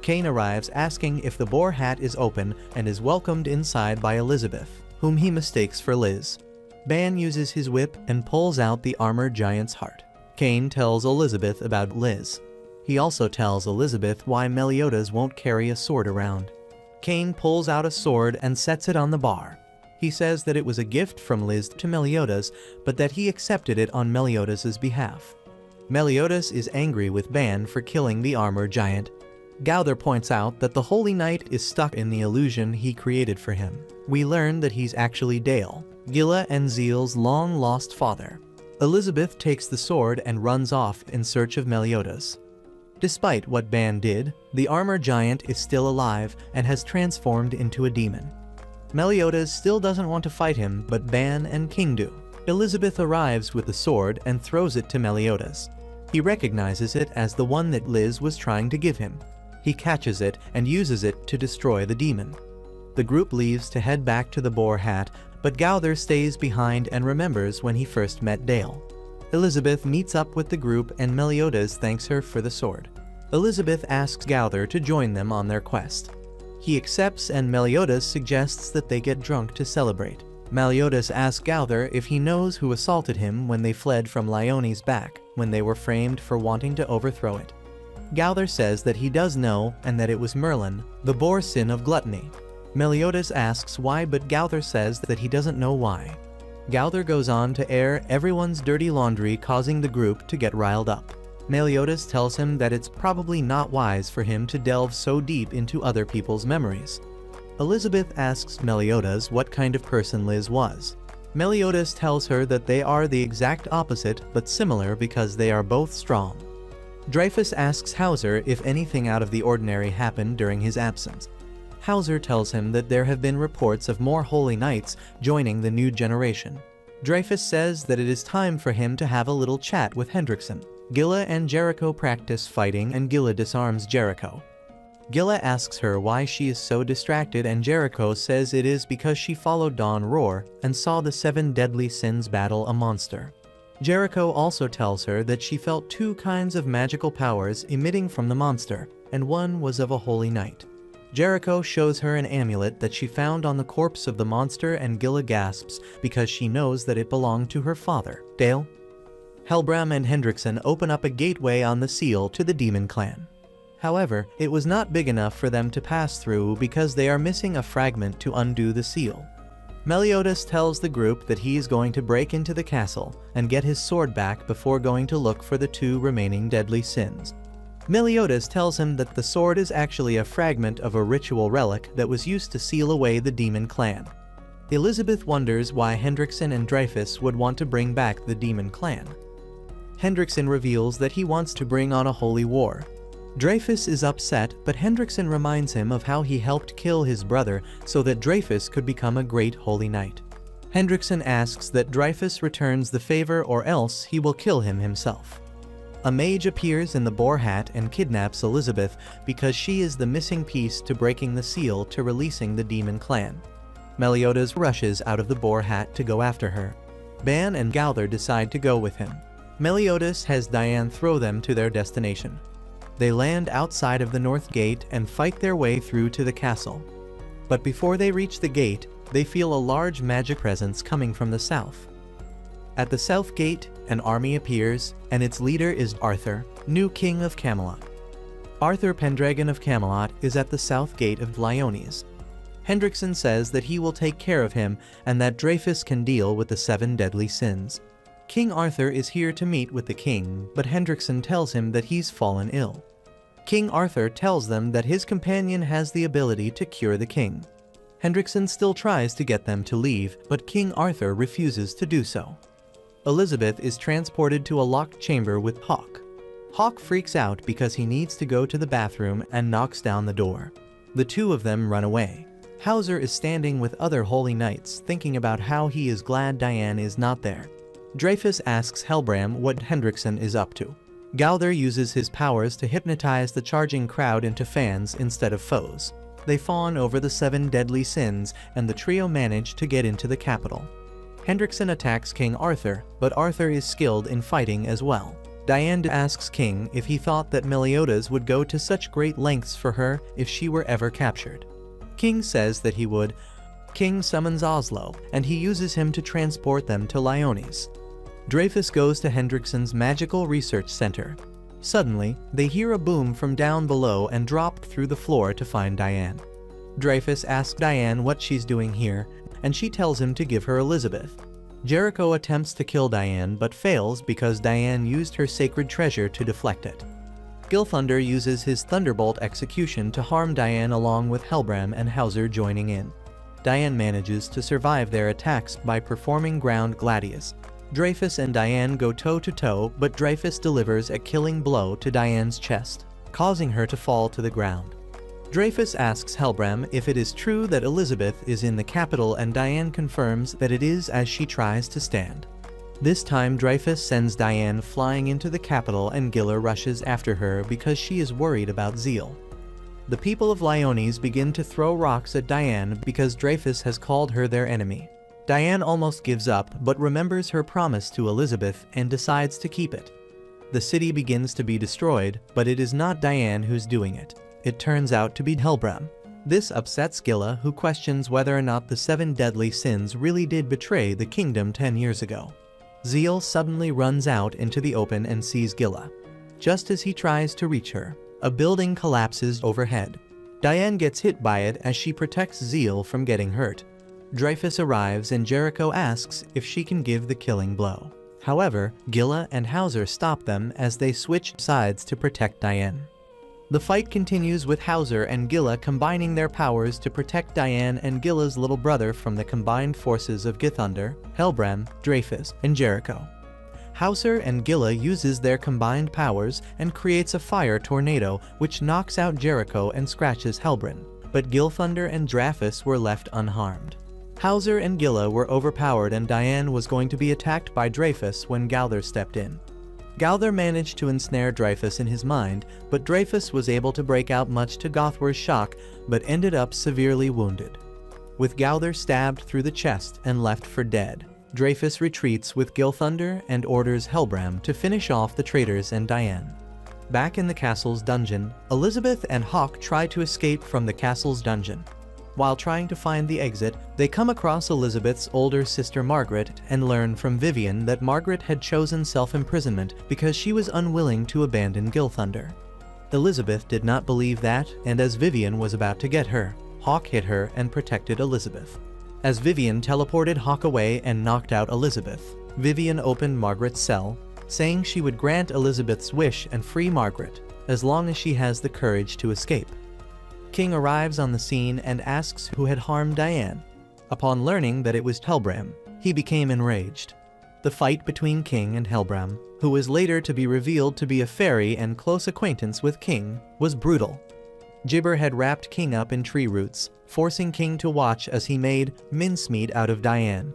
Cain arrives asking if the boar hat is open and is welcomed inside by Elizabeth, whom he mistakes for Liz. Ban uses his whip and pulls out the armored giant's heart. Cain tells Elizabeth about Liz. He also tells Elizabeth why Meliodas won't carry a sword around. Cain pulls out a sword and sets it on the bar. He says that it was a gift from Liz to Meliodas, but that he accepted it on Meliodas's behalf. Meliodas is angry with Ban for killing the armored giant. Gowther points out that the Holy Knight is stuck in the illusion he created for him. We learn that he's actually Dale, Gilla and Zeal's long-lost father. Elizabeth takes the sword and runs off in search of Meliodas. Despite what Ban did, the armored giant is still alive and has transformed into a demon. Meliodas still doesn't want to fight him, but Ban and King do. Elizabeth arrives with the sword and throws it to Meliodas. He recognizes it as the one that Liz was trying to give him. He catches it and uses it to destroy the demon. The group leaves to head back to the boar hat, but Gowther stays behind and remembers when he first met Dale. Elizabeth meets up with the group and Meliodas thanks her for the sword. Elizabeth asks Gowther to join them on their quest. He accepts and Meliodas suggests that they get drunk to celebrate. Meliodas asks Gowther if he knows who assaulted him when they fled from Lyone's back, when they were framed for wanting to overthrow it. Gowther says that he does know and that it was Merlin, the boar sin of gluttony. Meliodas asks why, but Gowther says that he doesn't know why. Gowther goes on to air everyone's dirty laundry, causing the group to get riled up. Meliodas tells him that it's probably not wise for him to delve so deep into other people's memories. Elizabeth asks Meliodas what kind of person Liz was. Meliodas tells her that they are the exact opposite but similar because they are both strong. Dreyfus asks Hauser if anything out of the ordinary happened during his absence. Hauser tells him that there have been reports of more Holy Knights joining the new generation. Dreyfus says that it is time for him to have a little chat with Hendrickson. Gilla and Jericho practice fighting and Gilla disarms Jericho. Gilla asks her why she is so distracted and Jericho says it is because she followed Dawn Roar and saw the 7 deadly sins battle a monster. Jericho also tells her that she felt 2 kinds of magical powers emitting from the monster, and one was of a Holy Knight. Jericho shows her an amulet that she found on the corpse of the monster and Gilla gasps because she knows that it belonged to her father, Dale. Helbram and Hendrickson open up a gateway on the seal to the demon clan. However, it was not big enough for them to pass through because they are missing a fragment to undo the seal. Meliodas tells the group that he is going to break into the castle and get his sword back before going to look for the 2 remaining deadly sins. Meliodas tells him that the sword is actually a fragment of a ritual relic that was used to seal away the demon clan. Elizabeth wonders why Hendrickson and Dreyfus would want to bring back the demon clan. Hendrickson reveals that he wants to bring on a holy war. Dreyfus is upset, but Hendrickson reminds him of how he helped kill his brother so that Dreyfus could become a great holy knight. Hendrickson asks that Dreyfus returns the favor or else he will kill him himself. A mage appears in the boar hat and kidnaps Elizabeth because she is the missing piece to breaking the seal to releasing the demon clan. Meliodas rushes out of the boar hat to go after her. Ban and Gowther decide to go with him. Meliodas has Diane throw them to their destination. They land outside of the north gate and fight their way through to the castle. But before they reach the gate, they feel a large magic presence coming from the south. At the south gate, an army appears, and its leader is Arthur, new king of Camelot. Arthur Pendragon of Camelot is at the south gate of Lyones. Hendrickson says that he will take care of him and that Dreyfus can deal with the 7 deadly sins. King Arthur is here to meet with the king, but Hendrickson tells him that he's fallen ill. King Arthur tells them that his companion has the ability to cure the king. Hendrickson still tries to get them to leave, but King Arthur refuses to do so. Elizabeth is transported to a locked chamber with Hawk. Hawk freaks out because he needs to go to the bathroom and knocks down the door. The two of them run away. Hauser is standing with other holy knights, thinking about how he is glad Diane is not there. Dreyfus asks Helbram what Hendrickson is up to. Gowther uses his powers to hypnotize the charging crowd into fans instead of foes. They fawn over the 7 deadly sins, and the trio manage to get into the capital. Hendrickson attacks King Arthur, but Arthur is skilled in fighting as well. Diane asks King if he thought that Meliodas would go to such great lengths for her if she were ever captured. King says that he would. King summons Oslo, and he uses him to transport them to Lyones. Dreyfus goes to Hendrickson's magical research center. Suddenly, they hear a boom from down below and drop through the floor to find Diane. Dreyfus asks Diane what she's doing here, and she tells him to give her Elizabeth. Jericho attempts to kill Diane but fails because Diane used her sacred treasure to deflect it. Gilthunder uses his Thunderbolt execution to harm Diane along with Helbram and Hauser joining in. Diane manages to survive their attacks by performing ground gladius. Dreyfus and Diane go toe-to-toe, but Dreyfus delivers a killing blow to Diane's chest, causing her to fall to the ground. Dreyfus asks Helbram if it is true that Elizabeth is in the capital, and Diane confirms that it is as she tries to stand. This time Dreyfus sends Diane flying into the capital, and Gilla rushes after her because she is worried about Zeal. The people of Lyones begin to throw rocks at Diane because Dreyfus has called her their enemy. Diane almost gives up but remembers her promise to Elizabeth and decides to keep it. The city begins to be destroyed, but it is not Diane who's doing it. It turns out to be Helbram. This upsets Gilla, who questions whether or not the 7 deadly sins really did betray the kingdom 10 years ago. Zeal suddenly runs out into the open and sees Gilla. Just as he tries to reach her, a building collapses overhead. Diane gets hit by it as she protects Zeal from getting hurt. Dreyfus arrives and Jericho asks if she can give the killing blow. However, Gilla and Hauser stop them as they switch sides to protect Diane. The fight continues with Hauser and Gilla combining their powers to protect Diane and Gilla's little brother from the combined forces of Githunder, Helbram, Dreyfus, and Jericho. Hauser and Gilla uses their combined powers and creates a fire tornado which knocks out Jericho and scratches Helbram, but Gilthunder and Dreyfus were left unharmed. Hauser and Gilla were overpowered and Diane was going to be attacked by Dreyfus when Gowther stepped in. Gowther managed to ensnare Dreyfus in his mind, but Dreyfus was able to break out much to Gothwar's shock, but ended up severely wounded. With Gowther stabbed through the chest and left for dead, Dreyfus retreats with Gilthunder and orders Helbram to finish off the traitors and Diane. Back in the castle's dungeon, Elizabeth and Hawk try to escape from the castle's dungeon. While trying to find the exit, they come across Elizabeth's older sister Margaret and learn from Vivian that Margaret had chosen self-imprisonment because she was unwilling to abandon Gilthunder. Elizabeth did not believe that, and as Vivian was about to get her, Hawk hit her and protected Elizabeth. As Vivian teleported Hawk away and knocked out Elizabeth, Vivian opened Margaret's cell, saying she would grant Elizabeth's wish and free Margaret, as long as she has the courage to escape. King arrives on the scene and asks who had harmed Diane. Upon learning that it was Helbram, he became enraged. The fight between King and Helbram, who was later to be revealed to be a fairy and close acquaintance with King, was brutal. Gibber had wrapped King up in tree roots, forcing King to watch as he made mincemeat out of Diane.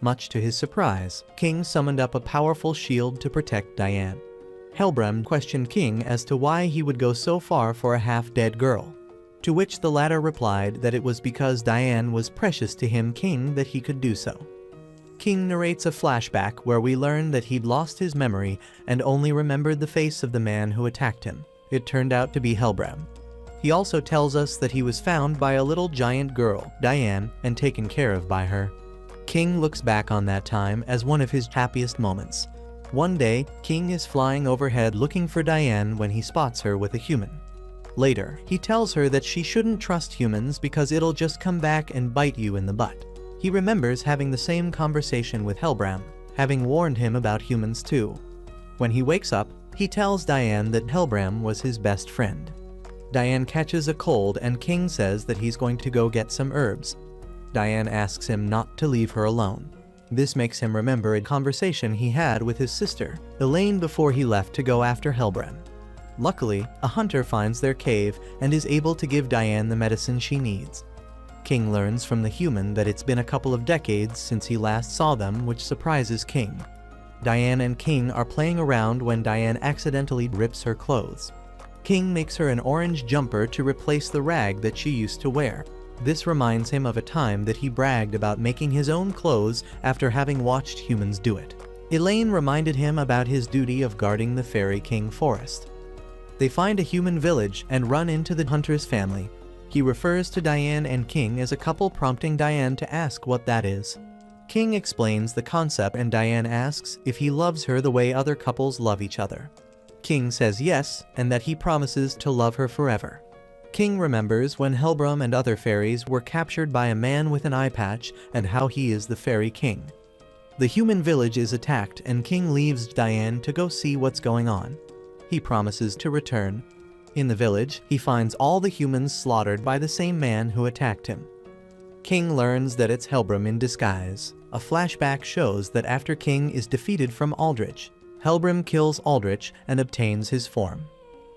Much to his surprise, King summoned up a powerful shield to protect Diane. Helbram questioned King as to why he would go so far for a half-dead girl, to which the latter replied that it was because Diane was precious to him, King, that he could do so. King narrates a flashback where we learn that he'd lost his memory and only remembered the face of the man who attacked him. It turned out to be Helbram. He also tells us that he was found by a little giant girl, Diane, and taken care of by her. King looks back on that time as one of his happiest moments. One day, King is flying overhead looking for Diane when he spots her with a human. Later, he tells her that she shouldn't trust humans because it'll just come back and bite you in the butt. He remembers having the same conversation with Helbram, having warned him about humans too. When he wakes up, he tells Diane that Helbram was his best friend. Diane catches a cold and King says that he's going to go get some herbs. Diane asks him not to leave her alone. This makes him remember a conversation he had with his sister, Elaine, before he left to go after Helbram. Luckily, a hunter finds their cave and is able to give Diane the medicine she needs. King learns from the human that it's been a couple of decades since he last saw them, which surprises King. Diane and King are playing around when Diane accidentally rips her clothes. King makes her an orange jumper to replace the rag that she used to wear. This reminds him of a time that he bragged about making his own clothes after having watched humans do it. Elaine reminded him about his duty of guarding the Fairy King forest. They find a human village and run into the hunter's family. He refers to Diane and King as a couple, prompting Diane to ask what that is. King explains the concept and Diane asks if he loves her the way other couples love each other. King says yes, and that he promises to love her forever. King remembers when Helbram and other fairies were captured by a man with an eye patch and how he is the Fairy King. The human village is attacked and King leaves Diane to go see what's going on. He promises to return. In the village, he finds all the humans slaughtered by the same man who attacked him. King learns that it's Helbram in disguise. A flashback shows that after King is defeated from Aldrich, Helbram kills Aldrich and obtains his form.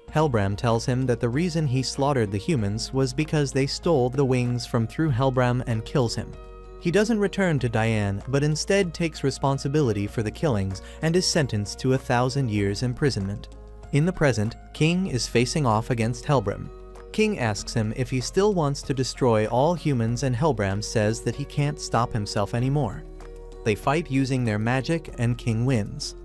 Helbram tells him that the reason he slaughtered the humans was because they stole the wings from through Helbram and kills him. He doesn't return to Diane, but instead takes responsibility for the killings and is sentenced to 1,000 years imprisonment. In the present, King is facing off against Helbram. King asks him if he still wants to destroy all humans and Helbram says that he can't stop himself anymore. They fight using their magic and King wins.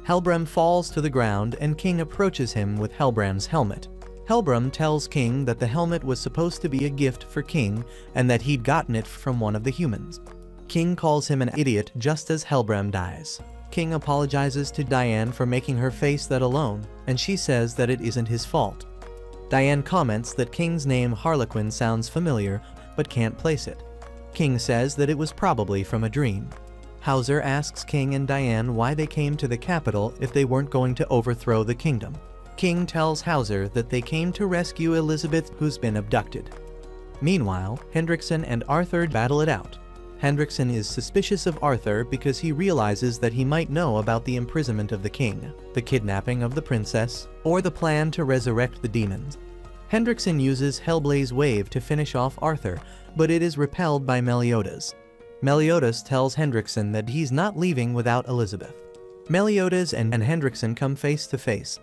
Helbram falls to the ground and King approaches him with Helbram's helmet. Helbram tells King that the helmet was supposed to be a gift for King and that he'd gotten it from one of the humans. King calls him an idiot just as Helbram dies. King apologizes to Diane for making her face that alone, and she says that it isn't his fault. Diane comments that King's name Harlequin sounds familiar, but can't place it. King says that it was probably from a dream. Hauser asks King and Diane why they came to the capital if they weren't going to overthrow the kingdom. King tells Hauser that they came to rescue Elizabeth, who's been abducted. Meanwhile, Hendrickson and Arthur battle it out. Hendrickson is suspicious of Arthur because he realizes that he might know about the imprisonment of the king, the kidnapping of the princess, or the plan to resurrect the demons. Hendrickson uses Hellblaze Wave to finish off Arthur, but it is repelled by Meliodas. Meliodas tells Hendrickson that he's not leaving without Elizabeth. Meliodas and Hendrickson come face to face.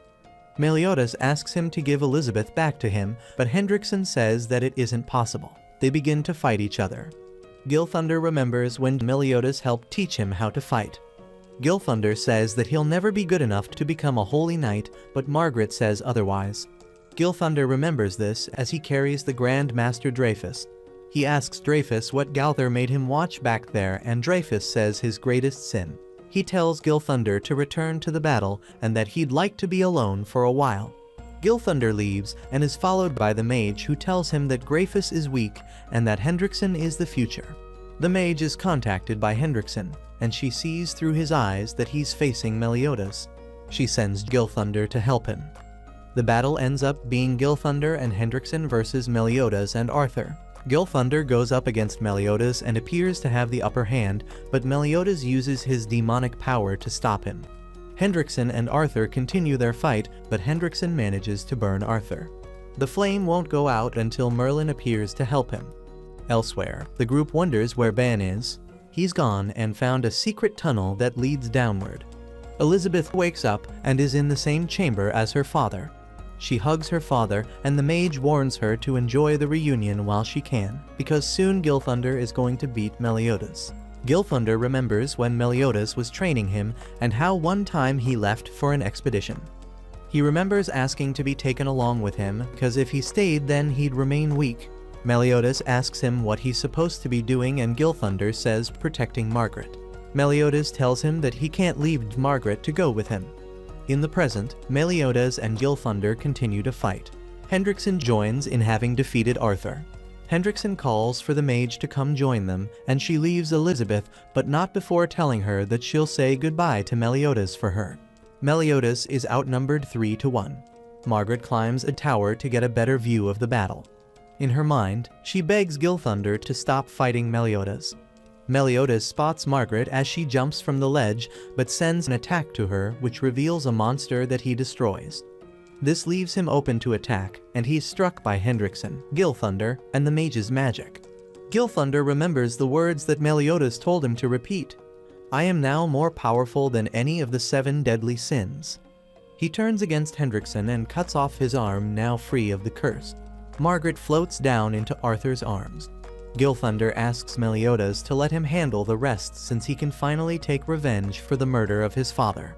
Meliodas asks him to give Elizabeth back to him, but Hendrickson says that it isn't possible. They begin to fight each other. Gilthunder remembers when Meliodas helped teach him how to fight. Gilthunder says that he'll never be good enough to become a holy knight, but Margaret says otherwise. Gilthunder remembers this as he carries the Grand Master Dreyfus. He asks Dreyfus what Gowther made him watch back there, and Dreyfus says his greatest sin. He tells Gilthunder to return to the battle and that he'd like to be alone for a while. Gilthunder leaves and is followed by the mage, who tells him that Dreyfus is weak and that Hendrickson is the future. The mage is contacted by Hendrickson, and she sees through his eyes that he's facing Meliodas. She sends Gilthunder to help him. The battle ends up being Gilthunder and Hendrickson versus Meliodas and Arthur. Gilthunder goes up against Meliodas and appears to have the upper hand, but Meliodas uses his demonic power to stop him. Hendrickson and Arthur continue their fight, but Hendrickson manages to burn Arthur. The flame won't go out until Merlin appears to help him. Elsewhere, the group wonders where Ben is. He's gone and found a secret tunnel that leads downward. Elizabeth wakes up and is in the same chamber as her father. She hugs her father, and the mage warns her to enjoy the reunion while she can, because soon Gilthunder is going to beat Meliodas. Gilthunder remembers when Meliodas was training him and how one time he left for an expedition. He remembers asking to be taken along with him, because if he stayed then he'd remain weak. Meliodas asks him what he's supposed to be doing, and Gilthunder says protecting Margaret. Meliodas tells him that he can't leave Margaret to go with him. In the present, Meliodas and Gilthunder continue to fight. Hendrickson joins in having defeated Arthur. Hendrickson calls for the mage to come join them, and she leaves Elizabeth, but not before telling her that she'll say goodbye to Meliodas for her. Meliodas is outnumbered 3-1. Margaret climbs a tower to get a better view of the battle. In her mind, she begs Gilthunder to stop fighting Meliodas. Meliodas spots Margaret as she jumps from the ledge, but sends an attack to her which reveals a monster that he destroys. This leaves him open to attack, and he's struck by Hendrickson, Gilthunder, and the mage's magic. Gilthunder remembers the words that Meliodas told him to repeat. "I am now more powerful than any of the 7 deadly sins." He turns against Hendrickson and cuts off his arm, now free of the curse. Margaret floats down into Arthur's arms. Gilthunder asks Meliodas to let him handle the rest since he can finally take revenge for the murder of his father.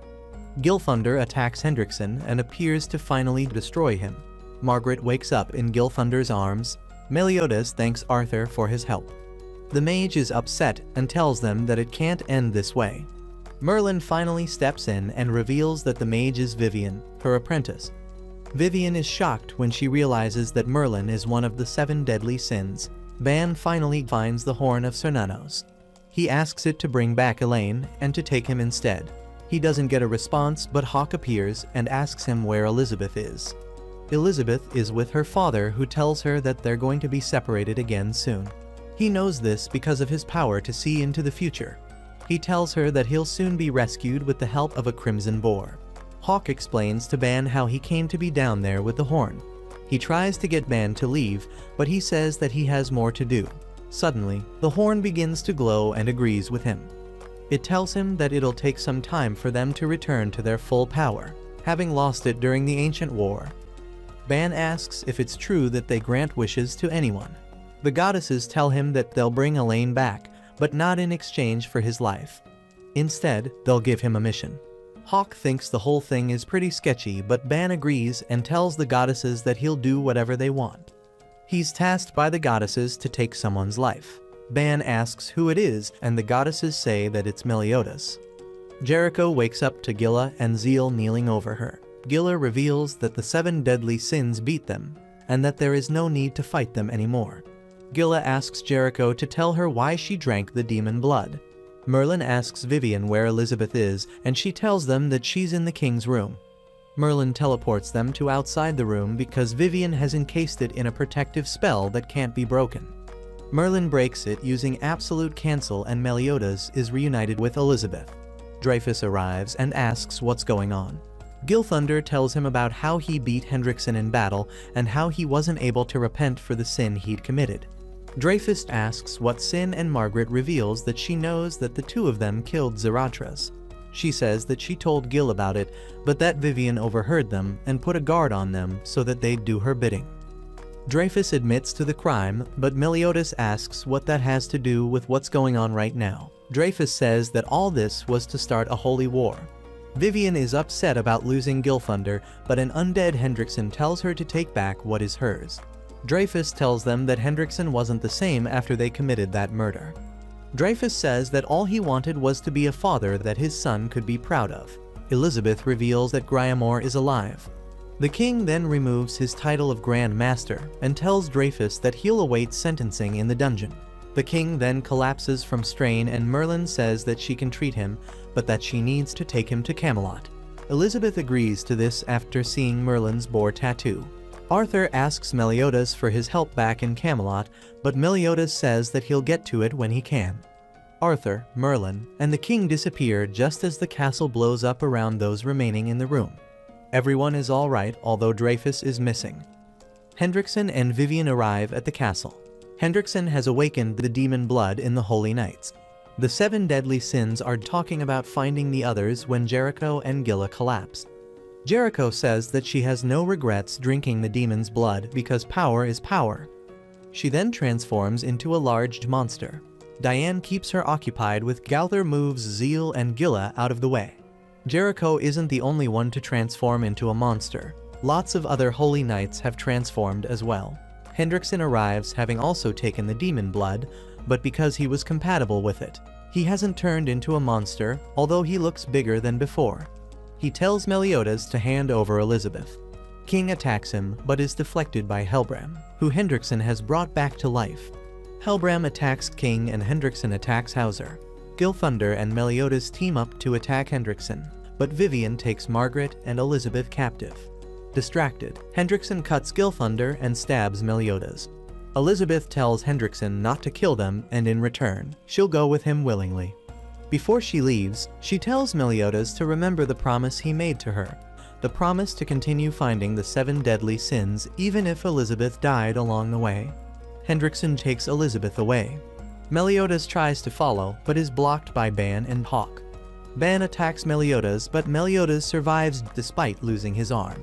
Gilthunder attacks Hendrickson and appears to finally destroy him. Margaret wakes up in Gilthunder's arms. Meliodas thanks Arthur for his help. The mage is upset and tells them that it can't end this way. Merlin finally steps in and reveals that the mage is Vivian, her apprentice. Vivian is shocked when she realizes that Merlin is one of the 7 deadly sins. Ban finally finds the horn of Cernunnos. He asks it to bring back Elaine and to take him instead. He doesn't get a response, but Hawk appears and asks him where Elizabeth is. Elizabeth is with her father, who tells her that they're going to be separated again soon. He knows this because of his power to see into the future. He tells her that he'll soon be rescued with the help of a crimson boar. Hawk explains to Ban how he came to be down there with the horn. He tries to get Ban to leave, but he says that he has more to do. Suddenly, the horn begins to glow and agrees with him. It tells him that it'll take some time for them to return to their full power, having lost it during the ancient war. Ban asks if it's true that they grant wishes to anyone. The goddesses tell him that they'll bring Elaine back, but not in exchange for his life. Instead, they'll give him a mission. Hawk thinks the whole thing is pretty sketchy, but Ban agrees and tells the goddesses that he'll do whatever they want. He's tasked by the goddesses to take someone's life. Ban asks who it is, and the goddesses say that it's Meliodas. Jericho wakes up to Gilla and Zeal kneeling over her. Gilla reveals that the 7 deadly sins beat them, and that there is no need to fight them anymore. Gilla asks Jericho to tell her why she drank the demon blood. Merlin asks Vivian where Elizabeth is, and she tells them that she's in the king's room. Merlin teleports them to outside the room because Vivian has encased it in a protective spell that can't be broken. Merlin breaks it using absolute cancel, and Meliodas is reunited with Elizabeth. Dreyfus arrives and asks what's going on. Gilthunder tells him about how he beat Hendrickson in battle and how he wasn't able to repent for the sin he'd committed. Dreyfus asks what sin, and Margaret reveals that she knows that the 2 of them killed Zarathras. She says that she told Gil about it, but that Vivian overheard them and put a guard on them so that they'd do her bidding. Dreyfus admits to the crime, but Meliodas asks what that has to do with what's going on right now. Dreyfus says that all this was to start a holy war. Vivian is upset about losing Gilthunder, but an undead Hendrickson tells her to take back what is hers. Dreyfus tells them that Hendrickson wasn't the same after they committed that murder. Dreyfus says that all he wanted was to be a father that his son could be proud of. Elizabeth reveals that Gryamore is alive. The king then removes his title of Grand Master and tells Dreyfus that he'll await sentencing in the dungeon. The king then collapses from strain, and Merlin says that she can treat him, but that she needs to take him to Camelot. Elizabeth agrees to this after seeing Merlin's boar tattoo. Arthur asks Meliodas for his help back in Camelot, but Meliodas says that he'll get to it when he can. Arthur, Merlin, and the king disappear just as the castle blows up around those remaining in the room. Everyone is alright, although Dreyfus is missing. Hendrickson and Vivian arrive at the castle. Hendrickson has awakened the demon blood in the Holy Knights. The 7 deadly sins are talking about finding the others when Jericho and Gilla collapse. Jericho says that she has no regrets drinking the demon's blood because power is power. She then transforms into a large monster. Diane keeps her occupied with Galther moves Zeal and Gilla out of the way. Jericho isn't the only one to transform into a monster. Lots of other Holy Knights have transformed as well. Hendrickson arrives having also taken the demon blood, but because he was compatible with it. He hasn't turned into a monster, although he looks bigger than before. He tells Meliodas to hand over Elizabeth. King attacks him but is deflected by Helbram, who Hendrickson has brought back to life. Helbram attacks King and Hendrickson attacks Hauser. Gilthunder and Meliodas team up to attack Hendrickson, but Vivian takes Margaret and Elizabeth captive. Distracted, Hendrickson cuts Gilthunder and stabs Meliodas. Elizabeth tells Hendrickson not to kill them, and in return, she'll go with him willingly. Before she leaves, she tells Meliodas to remember the promise he made to her. The promise to continue finding the 7 deadly sins even if Elizabeth died along the way. Hendrickson takes Elizabeth away. Meliodas tries to follow, but is blocked by Ban and Hawk. Ban attacks Meliodas, but Meliodas survives despite losing his arm.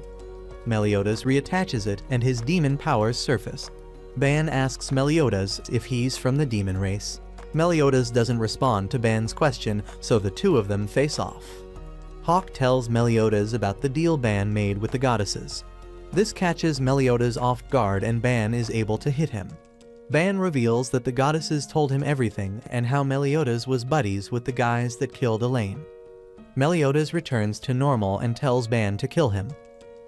Meliodas reattaches it and his demon powers surface. Ban asks Meliodas if he's from the demon race. Meliodas doesn't respond to Ban's question, so the two of them face off. Hawk tells Meliodas about the deal Ban made with the goddesses. This catches Meliodas off guard and Ban is able to hit him. Ban reveals that the goddesses told him everything and how Meliodas was buddies with the guys that killed Elaine. Meliodas returns to normal and tells Ban to kill him.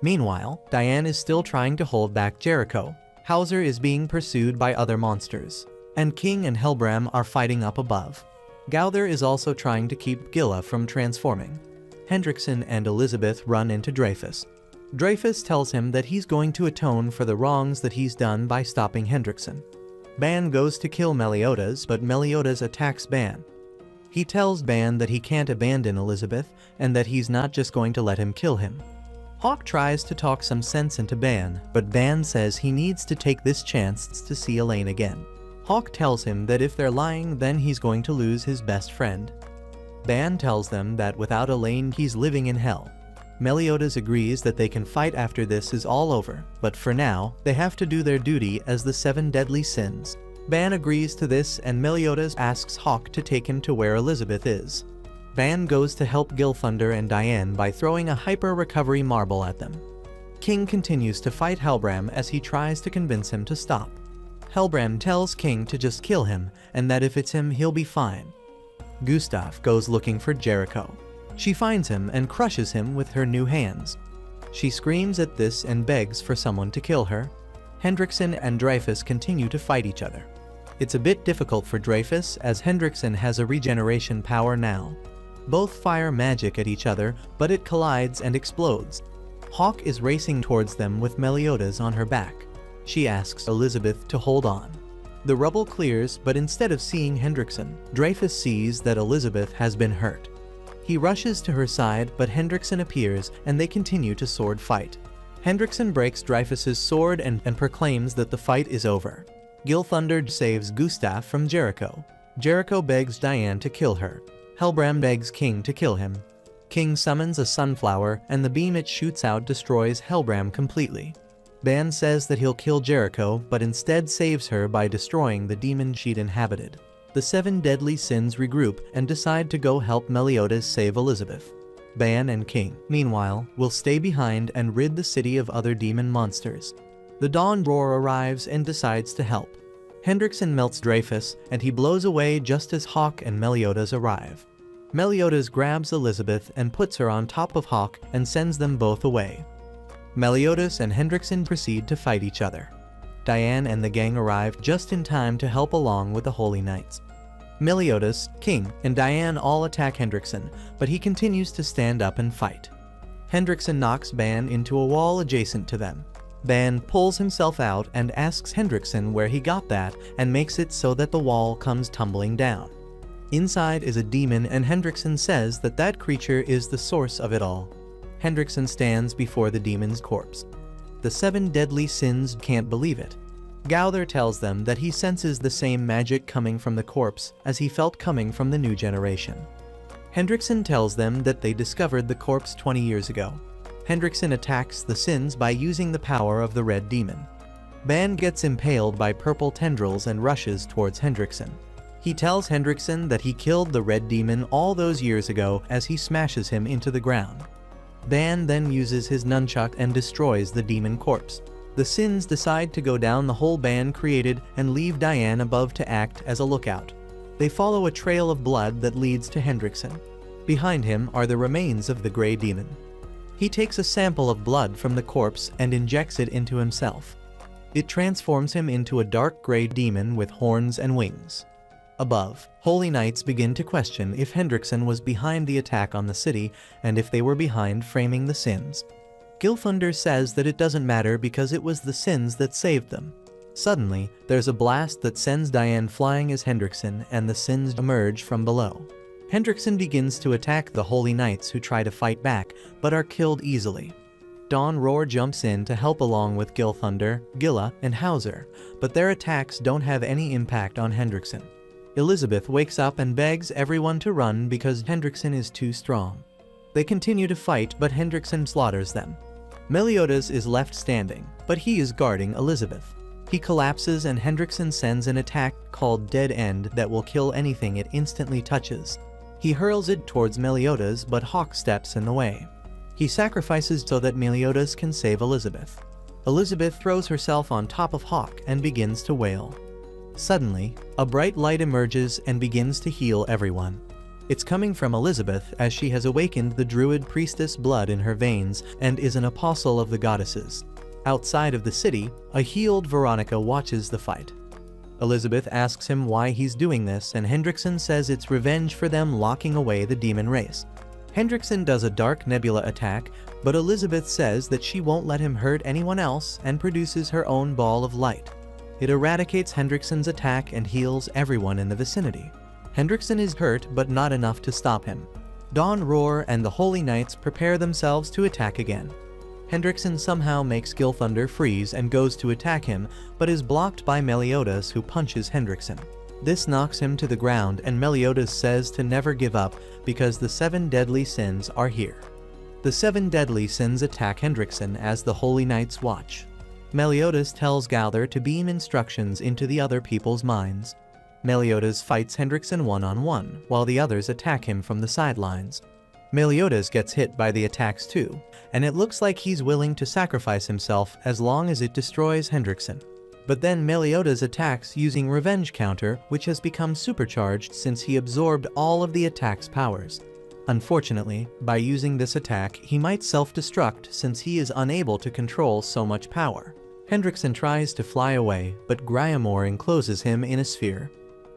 Meanwhile, Diane is still trying to hold back Jericho. Hauser is being pursued by other monsters, and King and Helbram are fighting up above. Gauther is also trying to keep Gilla from transforming. Hendrickson and Elizabeth run into Dreyfus. Dreyfus tells him that he's going to atone for the wrongs that he's done by stopping Hendrickson. Ban goes to kill Meliodas, but Meliodas attacks Ban. He tells Ban that he can't abandon Elizabeth and that he's not just going to let him kill him. Hawk tries to talk some sense into Ban, but Ban says he needs to take this chance to see Elaine again. Hawk tells him that if they're lying, then he's going to lose his best friend. Ban tells them that without Elaine, he's living in hell. Meliodas agrees that they can fight after this is all over, but for now, they have to do their duty as the 7 deadly sins. Ban agrees to this and Meliodas asks Hawk to take him to where Elizabeth is. Ban goes to help Gilthunder and Diane by throwing a hyper-recovery marble at them. King continues to fight Helbram as he tries to convince him to stop. Helbram tells King to just kill him and that if it's him, he'll be fine. Gustav goes looking for Jericho. She finds him and crushes him with her new hands. She screams at this and begs for someone to kill her. Hendrickson and Dreyfus continue to fight each other. It's a bit difficult for Dreyfus as Hendrickson has a regeneration power now. Both fire magic at each other, but it collides and explodes. Hawk is racing towards them with Meliodas on her back. She asks Elizabeth to hold on. The rubble clears, but instead of seeing Hendrickson, Dreyfus sees that Elizabeth has been hurt. He rushes to her side, but Hendrickson appears and they continue to sword fight. Hendrickson breaks Dreyfus's sword and proclaims that the fight is over. Gilthunder saves Gustav from Jericho. Jericho begs Diane to kill her. Helbram begs King to kill him. King summons a sunflower and the beam it shoots out destroys Helbram completely. Ban says that he'll kill Jericho, but instead saves her by destroying the demon she'd inhabited. The 7 deadly sins regroup and decide to go help Meliodas save Elizabeth. Ban and King, meanwhile, will stay behind and rid the city of other demon monsters. The Dawn Roar arrives and decides to help. Hendrickson melts Dreyfus, and he blows away just as Hawk and Meliodas arrive. Meliodas grabs Elizabeth and puts her on top of Hawk and sends them both away. Meliodas and Hendrickson proceed to fight each other. Diane and the gang arrive just in time to help along with the Holy Knights. Meliodas, King, and Diane all attack Hendrickson, but he continues to stand up and fight. Hendrickson knocks Ban into a wall adjacent to them. Ban pulls himself out and asks Hendrickson where he got that and makes it so that the wall comes tumbling down. Inside is a demon and Hendrickson says that that creature is the source of it all. Hendrickson stands before the demon's corpse. The 7 deadly sins can't believe it. Gauther tells them that he senses the same magic coming from the corpse as he felt coming from the new generation. Hendrickson tells them that they discovered the corpse 20 years ago. Hendrickson attacks the sins by using the power of the red demon. Ban gets impaled by purple tendrils and rushes towards Hendrickson. He tells Hendrickson that he killed the red demon all those years ago as he smashes him into the ground. Ban then uses his nunchuck and destroys the demon corpse. The sins decide to go down the hole Ban created and leave Diane above to act as a lookout. They follow a trail of blood that leads to Hendrickson. Behind him are the remains of the gray demon. He takes a sample of blood from the corpse and injects it into himself. It transforms him into a dark gray demon with horns and wings. Above, Holy Knights begin to question if Hendrickson was behind the attack on the city and if they were behind framing the sins. Gilthunder says that it doesn't matter because it was the sins that saved them. Suddenly, there's a blast that sends Diane flying as Hendrickson and the sins emerge from below. Hendrickson begins to attack the Holy Knights who try to fight back but are killed easily. Dawn Roar jumps in to help along with Gilthunder, Gilla, and Hauser, but their attacks don't have any impact on Hendrickson. Elizabeth wakes up and begs everyone to run because Hendrickson is too strong. They continue to fight, but Hendrickson slaughters them. Meliodas is left standing, but he is guarding Elizabeth. He collapses and Hendrickson sends an attack called Dead End that will kill anything it instantly touches. He hurls it towards Meliodas, but Hawk steps in the way. He sacrifices so that Meliodas can save Elizabeth. Elizabeth throws herself on top of Hawk and begins to wail. Suddenly, a bright light emerges and begins to heal everyone. It's coming from Elizabeth as she has awakened the druid priestess blood in her veins and is an apostle of the goddesses. Outside of the city, a healed Veronica watches the fight. Elizabeth asks him why he's doing this, and Hendrickson says it's revenge for them locking away the demon race. Hendrickson does a dark nebula attack, but Elizabeth says that she won't let him hurt anyone else and produces her own ball of light. It eradicates Hendrickson's attack and heals everyone in the vicinity. Hendrickson is hurt but not enough to stop him. Dawn Roar and the Holy Knights prepare themselves to attack again. Hendrickson somehow makes Gilthunder freeze and goes to attack him, but is blocked by Meliodas, who punches Hendrickson. This knocks him to the ground and Meliodas says to never give up because the 7 deadly sins are here. The 7 deadly sins attack Hendrickson as the Holy Knights watch. Meliodas tells Gauther to beam instructions into the other people's minds. Meliodas fights Hendrickson one-on-one, while the others attack him from the sidelines. Meliodas gets hit by the attacks too, and it looks like he's willing to sacrifice himself as long as it destroys Hendrickson. But then Meliodas attacks using Revenge Counter, which has become supercharged since he absorbed all of the attack's powers. Unfortunately, by using this attack, he might self-destruct since he is unable to control so much power. Hendrickson tries to fly away, but Gryamore encloses him in a sphere.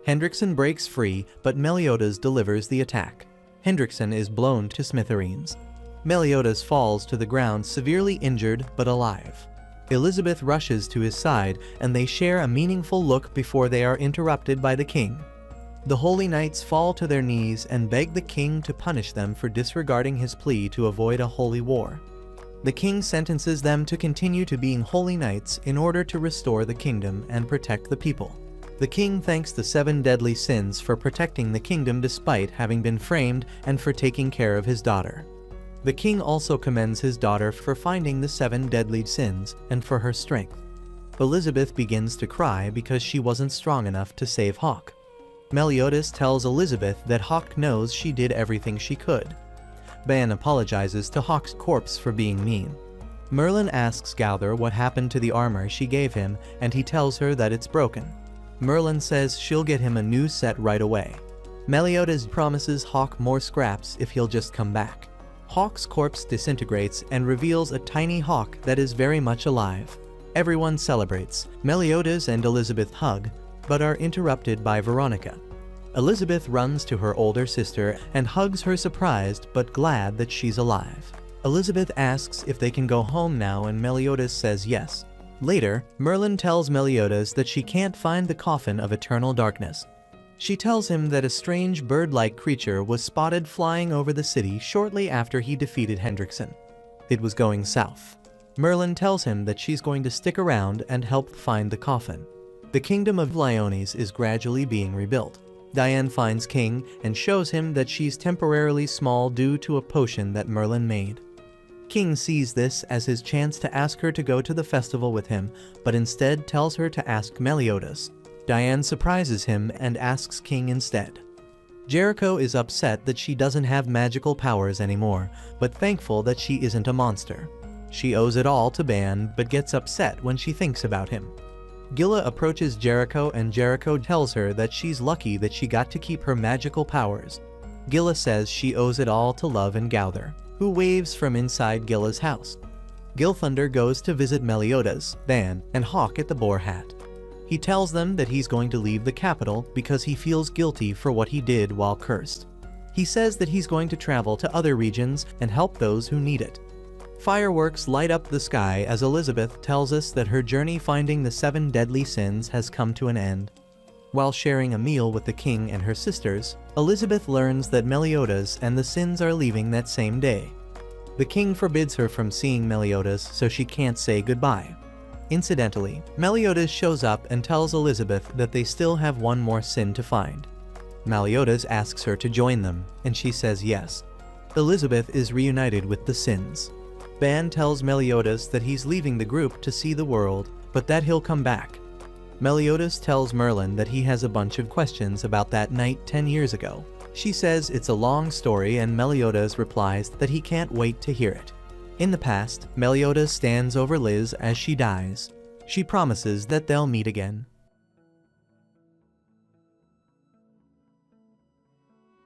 Hendrickson breaks free, but Meliodas delivers the attack. Hendrickson is blown to smithereens. Meliodas falls to the ground severely injured but alive. Elizabeth rushes to his side and they share a meaningful look before they are interrupted by the king. The Holy Knights fall to their knees and beg the king to punish them for disregarding his plea to avoid a holy war. The king sentences them to continue to being Holy Knights in order to restore the kingdom and protect the people. The king thanks the 7 deadly sins for protecting the kingdom despite having been framed and for taking care of his daughter. The king also commends his daughter for finding the 7 deadly sins and for her strength. Elizabeth begins to cry because she wasn't strong enough to save Hawk. Meliodas tells Elizabeth that Hawk knows she did everything she could. Ban apologizes to Hawk's corpse for being mean. Merlin asks Gauther what happened to the armor she gave him, and he tells her that it's broken. Merlin says she'll get him a new set right away. Meliodas promises Hawk more scraps if he'll just come back. Hawk's corpse disintegrates and reveals a tiny Hawk that is very much alive. Everyone celebrates. Meliodas and Elizabeth hug, but are interrupted by Veronica. Elizabeth runs to her older sister and hugs her, surprised but glad that she's alive. Elizabeth asks if they can go home now and Meliodas says yes. Later, Merlin tells Meliodas that she can't find the coffin of eternal darkness. She tells him that a strange bird-like creature was spotted flying over the city shortly after he defeated Hendrickson. It was going south. Merlin tells him that she's going to stick around and help find the coffin. The kingdom of Lyones is gradually being rebuilt. Diane finds King and shows him that she's temporarily small due to a potion that Merlin made. King sees this as his chance to ask her to go to the festival with him, but instead tells her to ask Meliodas. Diane surprises him and asks King instead. Jericho is upset that she doesn't have magical powers anymore, but thankful that she isn't a monster. She owes it all to Ban, but gets upset when she thinks about him. Gilla approaches Jericho and Jericho tells her that she's lucky that she got to keep her magical powers. Gilla says she owes it all to Love and Gowther, who waves from inside Gilla's house. Gilthunder goes to visit Meliodas, Ban, and Hawk at the Boar Hat. He tells them that he's going to leave the capital because he feels guilty for what he did while cursed. He says that he's going to travel to other regions and help those who need it. Fireworks light up the sky as Elizabeth tells us that her journey finding the 7 deadly sins has come to an end. While sharing a meal with the king and her sisters, Elizabeth learns that Meliodas and the sins are leaving that same day. The king forbids her from seeing Meliodas, so she can't say goodbye. Incidentally, Meliodas shows up and tells Elizabeth that they still have one more sin to find. Meliodas asks her to join them, and she says yes. Elizabeth is reunited with the sins. Ban tells Meliodas that he's leaving the group to see the world, but that he'll come back. Meliodas tells Merlin that he has a bunch of questions about that night 10 years ago. She says it's a long story, and Meliodas replies that he can't wait to hear it. In the past, Meliodas stands over Liz as she dies. She promises that they'll meet again.